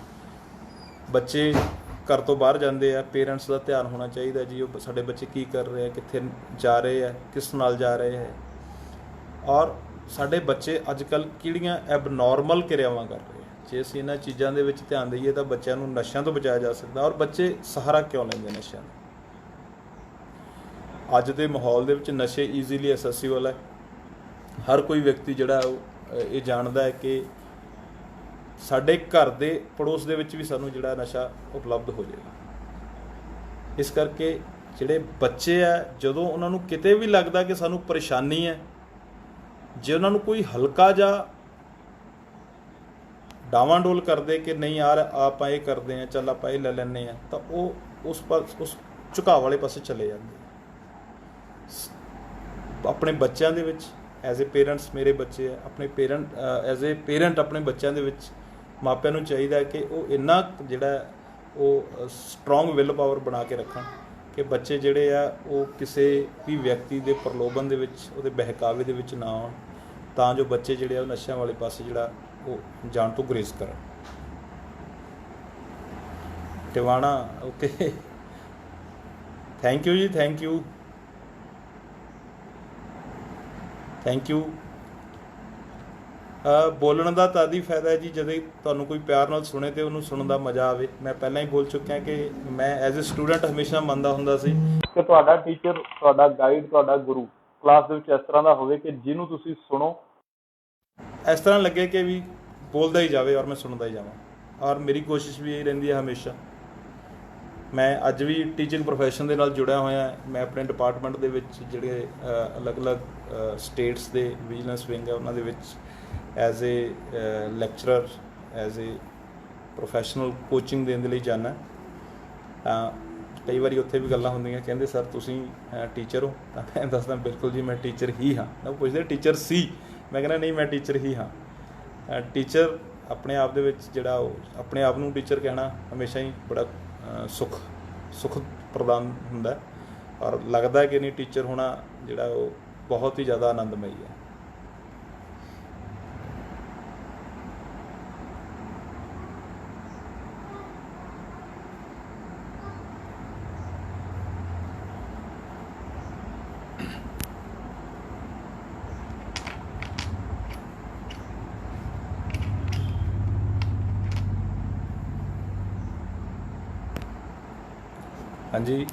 ਬੱਚੇ ਘਰ ਤੋਂ ਬਾਹਰ ਜਾਂਦੇ ਆ, ਪੇਰੈਂਟਸ ਦਾ ਧਿਆਨ ਹੋਣਾ ਚਾਹੀਦਾ ਜੀ, ਉਹ ਸਾਡੇ ਬੱਚੇ ਕੀ ਕਰ ਰਹੇ ਆ, ਕਿੱਥੇ ਜਾ ਰਹੇ ਆ, ਕਿਸ ਨਾਲ ਜਾ ਰਹੇ ਹੈ। ਔਰ ਸਾਡੇ ਬੱਚੇ ਅੱਜ ਕੱਲ੍ਹ ਕਿਹੜੀਆਂ ਐਬਨੋਰਮਲ ਕਿਰਿਆਵਾਂ ਕਰ ਰਹੇ ਆ। ਜੇ ਅਸੀਂ ਇਹਨਾਂ ਚੀਜ਼ਾਂ ਦੇ ਵਿੱਚ ਧਿਆਨ ਦਈਏ ਤਾਂ ਬੱਚਿਆਂ ਨੂੰ ਨਸ਼ਿਆਂ ਤੋਂ ਬਚਾਇਆ ਜਾ ਸਕਦਾ। ਔਰ ਬੱਚੇ ਸਹਾਰਾ ਕਿਉਂ ਲੈਂਦੇ ਨਸ਼ਿਆਂ ਦਾ? ਅੱਜ ਦੇ ਮਾਹੌਲ ਦੇ ਵਿੱਚ ਨਸ਼ੇ ਈਜ਼ੀਲੀ ਐਸੈਸੀਬਲ ਹੈ। ਹਰ ਕੋਈ ਵਿਅਕਤੀ ਜਿਹੜਾ ਉਹ ਇਹ ਜਾਣਦਾ ਹੈ ਕਿ ਸਾਡੇ ਘਰ ਦੇ ਪੜੋਸ ਦੇ ਵਿੱਚ ਵੀ ਸਾਨੂੰ ਜਿਹੜਾ ਨਸ਼ਾ ਉਪਲਬਧ ਹੋ ਜਾਏਗਾ। ਇਸ ਕਰਕੇ ਜਿਹੜੇ ਬੱਚੇ ਆ, ਜਦੋਂ ਉਹਨਾਂ ਨੂੰ ਕਿਤੇ ਵੀ ਲੱਗਦਾ ਕਿ ਸਾਨੂੰ ਪਰੇਸ਼ਾਨੀ ਹੈ, ਜੇ ਉਹਨਾਂ ਨੂੰ ਕੋਈ ਹਲਕਾ ਜਿਹਾ ਡਾਵਾਂਡੋਲ ਕਰਦੇ ਕਿ ਨਹੀਂ ਯਾਰ ਆਪਾਂ ਇਹ ਕਰਦੇ ਹਾਂ, ਚੱਲ ਆਪਾਂ ਇਹ ਲੈ ਲੈਂਦੇ ਹਾਂ, ਤਾਂ ਉਹ ਉਸ ਝੁਕਾਅ ਵਾਲੇ ਪਾਸੇ ਚਲੇ ਜਾਂਦੇ। ਆਪਣੇ ਬੱਚਿਆਂ ਦੇ ਵਿੱਚ ਐਜ਼ ਏ ਪੇਰੈਂਟਸ, ਮੇਰੇ ਬੱਚੇ ਆ, ਆਪਣੇ ਐਜ਼ ਏ ਪੇਰੈਂਟ ਆਪਣੇ ਬੱਚਿਆਂ ਦੇ ਵਿੱਚ ਮਾਪਿਆਂ ਨੂੰ ਚਾਹੀਦਾ ਹੈ ਕਿ ਉਹ ਇੰਨਾ ਜਿਹੜਾ ਉਹ ਸਟਰੋਂਗ ਵਿਲ ਪਾਵਰ ਬਣਾ ਕੇ ਰੱਖਣ ਕਿ ਬੱਚੇ ਜਿਹੜੇ ਆ ਉਹ ਕਿਸੇ ਵੀ ਵਿਅਕਤੀ ਦੇ ਪ੍ਰਲੋਭਨ ਦੇ ਵਿੱਚ, ਉਹਦੇ ਬਹਿਕਾਵੇ ਦੇ ਵਿੱਚ ਨਾ ਆਉਣ, ਤਾਂ ਜੋ ਬੱਚੇ ਜਿਹੜੇ ਆ ਉਹ ਨਸ਼ਿਆਂ ਵਾਲੇ ਪਾਸੇ ਜਿਹੜਾ ਉਹ ਜਾਣ ਤੋਂ ਗੁਰੇਜ਼ ਕਰਨ। ਟਿਵਾਣਾ, ਓਕੇ, ਥੈਂਕ ਯੂ ਜੀ, ਥੈਂਕ ਯੂ। ਬੋਲਣ ਦਾ ਤਦ ਹੀ ਫਾਇਦਾ ਹੈ ਜੀ ਜਦੋਂ ਤੁਹਾਨੂੰ ਕੋਈ ਪਿਆਰ ਨਾਲ ਸੁਣੇ ਅਤੇ ਉਹਨੂੰ ਸੁਣਨ ਦਾ ਮਜ਼ਾ ਆਵੇ। ਮੈਂ ਪਹਿਲਾਂ ਹੀ ਬੋਲ ਚੁੱਕਿਆ ਕਿ ਮੈਂ ਐਜ਼ ਏ ਸਟੂਡੈਂਟ ਹਮੇਸ਼ਾ ਮੰਨਦਾ ਹੁੰਦਾ ਸੀ ਕਿ ਤੁਹਾਡਾ ਟੀਚਰ, ਤੁਹਾਡਾ ਗਾਈਡ, ਤੁਹਾਡਾ ਗੁਰੂ ਕਲਾਸ ਦੇ ਵਿੱਚ ਇਸ ਤਰ੍ਹਾਂ ਦਾ ਹੋਵੇ ਕਿ ਜਿਹਨੂੰ ਤੁਸੀਂ ਸੁਣੋ, ਇਸ ਤਰ੍ਹਾਂ ਲੱਗੇ ਕਿ ਵੀ ਬੋਲਦਾ ਹੀ ਜਾਵੇ ਔਰ ਮੈਂ ਸੁਣਦਾ ਹੀ ਜਾਵਾਂ। ਔਰ ਮੇਰੀ ਕੋਸ਼ਿਸ਼ ਵੀ ਇਹ ਰਹਿੰਦੀ ਹੈ ਹਮੇਸ਼ਾ। ਮੈਂ ਅੱਜ ਵੀ ਟੀਚਿੰਗ ਪ੍ਰੋਫੈਸ਼ਨ ਦੇ ਨਾਲ ਜੁੜਿਆ ਹੋਇਆ। ਮੈਂ ਆਪਣੇ ਡਿਪਾਰਟਮੈਂਟ ਦੇ ਵਿੱਚ ਜਿਹੜੇ ਅਲੱਗ-ਅਲੱਗ ਸਟੇਟਸ ਦੇ ਵਿਜੀਲੈਂਸ ਵਿੰਗ ਹੈ ਉਹਨਾਂ ਦੇ ਵਿੱਚ as a lecturer, as a professional coaching ਦੇਣ ਦੇ ਲਈ ਜਾਂਦਾ। ਤਾਂ ਕਈ ਵਾਰੀ ਉੱਥੇ ਵੀ ਗੱਲਾਂ ਹੁੰਦੀਆਂ, ਕਹਿੰਦੇ ਸਰ ਤੁਸੀਂ ਟੀਚਰ ਹੋ? ਤਾਂ ਮੈਂ ਦੱਸਦਾ ਬਿਲਕੁਲ ਜੀ ਮੈਂ ਟੀਚਰ ਹੀ ਹਾਂ। ਉਹ ਪੁੱਛਦੇ ਟੀਚਰ ਸੀ? ਮੈਂ ਕਹਿੰਦਾ ਨਹੀਂ, ਮੈਂ ਟੀਚਰ ਹੀ ਹਾਂ। ਟੀਚਰ ਆਪਣੇ ਆਪ ਦੇ ਵਿੱਚ ਜਿਹੜਾ ਉਹ ਆਪਣੇ ਆਪ ਨੂੰ ਟੀਚਰ ਕਹਿਣਾ ਹਮੇਸ਼ਾ ਹੀ ਬੜਾ ਸੁੱਖ ਪ੍ਰਦਾਨ ਹੁੰਦਾ ਔਰ ਲੱਗਦਾ ਕਿ ਨਹੀਂ ਟੀਚਰ ਹੋਣਾ ਜਿਹੜਾ ਉਹ ਬਹੁਤ ਹੀ ਜ਼ਿਆਦਾ ਆਨੰਦਮਈ ਹੈ। ਹਾਂਜੀ,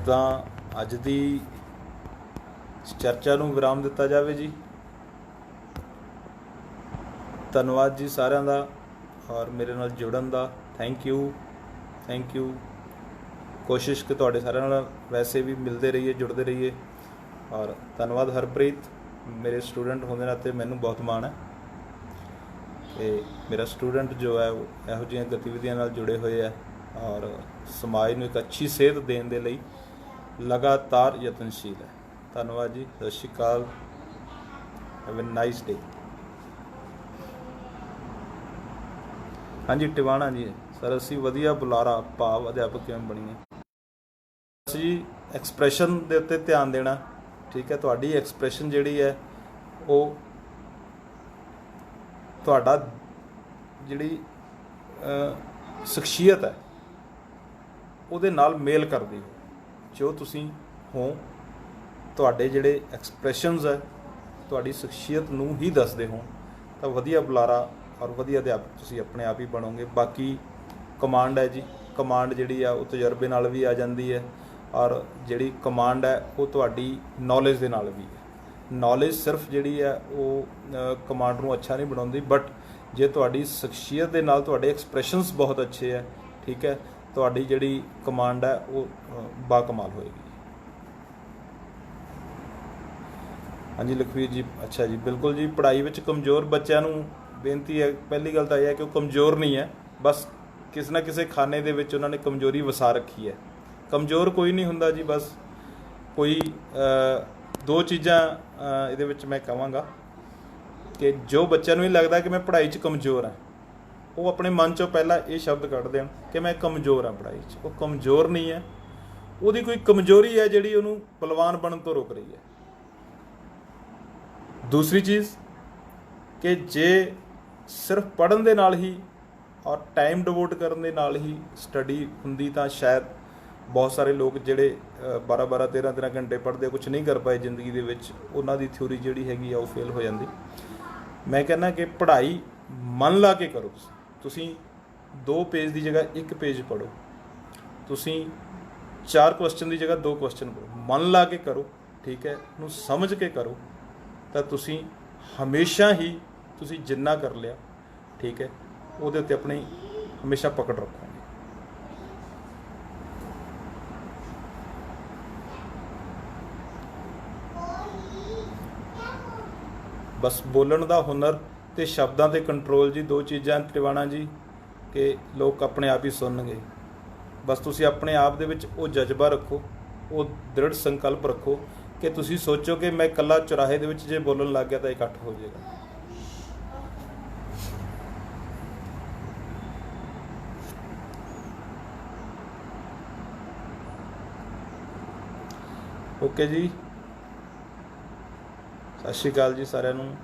ਤਾਂ ਅੱਜ ਦੀ ਚਰਚਾ ਨੂੰ ਵਿਰਾਮ ਦਿੱਤਾ ਜਾਵੇ ਜੀ। ਧੰਨਵਾਦ ਜੀ ਸਾਰਿਆਂ ਦਾ ਔਰ ਮੇਰੇ ਨਾਲ ਜੁੜਨ ਦਾ। Thank you. ਕੋਸ਼ਿਸ਼ ਕਿ ਤੁਹਾਡੇ ਸਾਰਿਆਂ ਨਾਲ ਵੈਸੇ ਵੀ ਮਿਲਦੇ ਰਹੀਏ, ਜੁੜਦੇ ਰਹੀਏ। ਔਰ ਧੰਨਵਾਦ ਹਰਪ੍ਰੀਤ, ਮੇਰੇ ਸਟੂਡੈਂਟ ਹੋਣ ਦੇ ਨਾਤੇ ਮੈਨੂੰ ਬਹੁਤ ਮਾਣ ਹੈ ਕਿ ਮੇਰਾ ਸਟੂਡੈਂਟ ਜੋ ਹੈ ਉਹ ਇਹੋ ਜਿਹੀਆਂ ਗਤੀਵਿਧੀਆਂ ਨਾਲ ਜੁੜੇ ਹੋਏ ਹੈ ਔਰ ਸਮਾਜ ਨੂੰ ਇੱਕ ਅੱਛੀ ਸੇਧ ਦੇਣ ਦੇ ਲਈ ਲਗਾਤਾਰ ਯਤਨਸ਼ੀਲ ਹੈ। ਧੰਨਵਾਦ ਜੀ, ਸਤਿ ਸ਼੍ਰੀ ਅਕਾਲ, ਹੈਵ ਅ ਨਾਈਸ ਡੇ। ਹਾਂਜੀ ਟਿਵਾਣਾ ਜੀ, ਸਰ ਅਸੀਂ ਵਧੀਆ ਬੁਲਾਰਾ ਭਾਵ ਅਧਿਆਪਕ ਕਿਵੇਂ ਬਣੀਏ? ਅਸੀਂ ਐਕਸਪ੍ਰੈਸ਼ਨ ਦੇ ਉੱਤੇ ਧਿਆਨ ਦੇਣਾ। ਠੀਕ ਹੈ, ਤੁਹਾਡੀ ਐਕਸਪ੍ਰੈਸ਼ਨ ਜਿਹੜੀ ਹੈ ਉਹ ਤੁਹਾਡਾ ਜਿਹੜੀ ਸ਼ਖਸੀਅਤ ਹੈ ਉਹਦੇ ਨਾਲ ਮੇਲ ਕਰਦੀ ਹੋ। ਜੋ ਤੁਸੀਂ ਹੋ, ਤੁਹਾਡੇ ਜਿਹੜੇ ਐਕਸਪ੍ਰੈਸ਼ਨਸ ਹੈ ਤੁਹਾਡੀ ਸ਼ਖਸੀਅਤ ਨੂੰ ਹੀ ਦੱਸਦੇ ਹੋ, ਤਾਂ ਵਧੀਆ ਬੁਲਾਰਾ ਔਰ ਵਧੀਆ ਅਧਿਆਪਕ ਤੁਸੀਂ ਆਪਣੇ ਆਪ ਹੀ ਬਣੋਗੇ। ਬਾਕੀ ਕਮਾਂਡ ਹੈ ਜੀ, ਕਮਾਂਡ ਜਿਹੜੀ ਆ ਉਹ ਤਜਰਬੇ ਨਾਲ ਵੀ ਆ ਜਾਂਦੀ ਹੈ ਔਰ ਜਿਹੜੀ ਕਮਾਂਡ ਹੈ ਉਹ ਤੁਹਾਡੀ ਨੌਲੇਜ ਦੇ ਨਾਲ ਵੀ ਹੈ। ਨੌਲੇਜ ਸਿਰਫ ਜਿਹੜੀ ਹੈ ਉਹ ਕਮਾਂਡ ਨੂੰ ਅੱਛਾ ਨਹੀਂ ਬਣਾਉਂਦੀ, ਬਟ ਜੇ ਤੁਹਾਡੀ ਸ਼ਖਸੀਅਤ ਦੇ ਨਾਲ ਤੁਹਾਡੇ ਐਕਸਪ੍ਰੈਸ਼ਨਸ ਬਹੁਤ ਅੱਛੇ ਹੈ, ਠੀਕ ਹੈ, ਤੁਹਾਡੀ ਜਿਹੜੀ ਕਮਾਂਡ ਹੈ ਉਹ ਬਾਕਮਾਲ ਹੋਏਗੀ। ਹਾਂਜੀ ਲਖਵੀਰ ਜੀ, ਅੱਛਾ ਜੀ, ਬਿਲਕੁਲ ਜੀ। ਪੜ੍ਹਾਈ ਵਿੱਚ ਕਮਜ਼ੋਰ ਬੱਚਿਆਂ ਨੂੰ ਬੇਨਤੀ ਹੈ, ਪਹਿਲੀ ਗੱਲ ਤਾਂ ਇਹ ਹੈ ਕਿ ਉਹ ਕਮਜ਼ੋਰ ਨਹੀਂ ਹੈ, ਬਸ ਕਿਸੇ ਨਾ ਕਿਸੇ ਖਾਨੇ ਦੇ ਵਿੱਚ ਉਹਨਾਂ ਨੇ ਕਮਜ਼ੋਰੀ ਵਸਾ ਰੱਖੀ ਹੈ। ਕਮਜ਼ੋਰ ਕੋਈ ਨਹੀਂ ਹੁੰਦਾ ਜੀ, ਬਸ ਕੋਈ ਦੋ ਚੀਜ਼ਾਂ ਇਹਦੇ ਵਿੱਚ ਮੈਂ ਕਹਾਂਗਾ ਕਿ ਜੋ ਬੱਚਿਆਂ ਨੂੰ ਇਹ ਲੱਗਦਾ ਕਿ ਮੈਂ ਪੜ੍ਹਾਈ 'ਚ ਕਮਜ਼ੋਰ ਹਾਂ, ਉਹ ਆਪਣੇ ਮਨ 'ਚੋਂ ਪਹਿਲਾਂ ਇਹ ਸ਼ਬਦ ਕੱਢ ਦੇਣ ਕਿ ਮੈਂ ਕਮਜ਼ੋਰ ਹਾਂ ਪੜ੍ਹਾਈ 'ਚ। ਉਹ ਕਮਜ਼ੋਰ ਨਹੀਂ ਹੈ, ਉਹਦੀ ਕੋਈ ਕਮਜ਼ੋਰੀ ਹੈ ਜਿਹੜੀ ਉਹਨੂੰ ਬਲਵਾਨ ਬਣਨ ਤੋਂ ਰੋਕ ਰਹੀ ਹੈ। ਦੂਸਰੀ ਚੀਜ਼ ਕਿ ਜੇ ਸਿਰਫ ਪੜ੍ਹਨ ਦੇ ਨਾਲ ਹੀ ਔਰ ਟਾਈਮ ਡਿਵੋਟ ਕਰਨ ਦੇ ਨਾਲ ਹੀ ਸਟੱਡੀ ਹੁੰਦੀ ਤਾਂ ਸ਼ਾਇਦ ਬਹੁਤ ਸਾਰੇ ਲੋਕ ਜਿਹੜੇ 12-12 13-13 ਘੰਟੇ ਪੜ੍ਹਦੇ ਕੁਝ ਨਹੀਂ ਕਰ ਪਾਏ ਜ਼ਿੰਦਗੀ ਦੇ ਵਿੱਚ, ਉਹਨਾਂ ਦੀ ਥਿਊਰੀ ਜਿਹੜੀ ਹੈਗੀ ਆ ਉਹ ਫੇਲ ਹੋ ਜਾਂਦੀ। ਮੈਂ ਕਹਿੰਦਾ ਕਿ ਪੜ੍ਹਾਈ ਮਨ ਲਾ ਕੇ ਕਰੋ। ਤੁਸੀਂ 2 ਪੇਜ ਦੀ ਜਗ੍ਹਾ 1 ਪੇਜ ਪੜ੍ਹੋ, ਤੁਸੀਂ 4 ਕੁਐਸਚਨ ਦੀ ਜਗ੍ਹਾ 2 ਕੁਐਸਚਨ ਪੜ੍ਹੋ, ਮਨ ਲਾ ਕੇ ਕਰੋ, ਠੀਕ ਹੈ, ਉਹਨੂੰ ਸਮਝ ਕੇ ਕਰੋ, ਤਾਂ ਤੁਸੀਂ ਹਮੇਸ਼ਾ ਹੀ ਤੁਸੀਂ ਜਿੰਨਾ ਕਰ ਲਿਆ, ਠੀਕ ਹੈ, ਉਹਦੇ ਉੱਤੇ ਆਪਣੀ ਹਮੇਸ਼ਾ ਪਕੜ ਰੱਖੋਗੇ। ਬਸ ਬੋਲਣ ਦਾ ਹੁਨਰ ਅਤੇ ਸ਼ਬਦਾਂ 'ਤੇ ਕੰਟਰੋਲ ਜੀ, 2 ਚੀਜ਼ਾਂ ਟਿਵਾਣਾ ਜੀ, ਕਿ ਲੋਕ ਆਪਣੇ ਆਪ ਹੀ ਸੁਣਨਗੇ। ਬਸ ਤੁਸੀਂ ਆਪਣੇ ਆਪ ਦੇ ਵਿੱਚ ਉਹ ਜਜ਼ਬਾ ਰੱਖੋ, ਉਹ ਦ੍ਰਿੜ ਸੰਕਲਪ ਰੱਖੋ ਕਿ ਤੁਸੀਂ ਸੋਚੋ ਕਿ ਮੈਂ ਇਕੱਲਾ ਚੁਰਾਹੇ ਦੇ ਵਿੱਚ ਜੇ ਬੋਲਣ ਲੱਗ ਗਿਆ ਤਾਂ ਇਕੱਠ ਹੋ ਜਾਏਗਾ। ਓਕੇ ਜੀ, ਸਤਿ ਸ਼੍ਰੀ ਅਕਾਲ ਜੀ ਸਾਰਿਆਂ ਨੂੰ।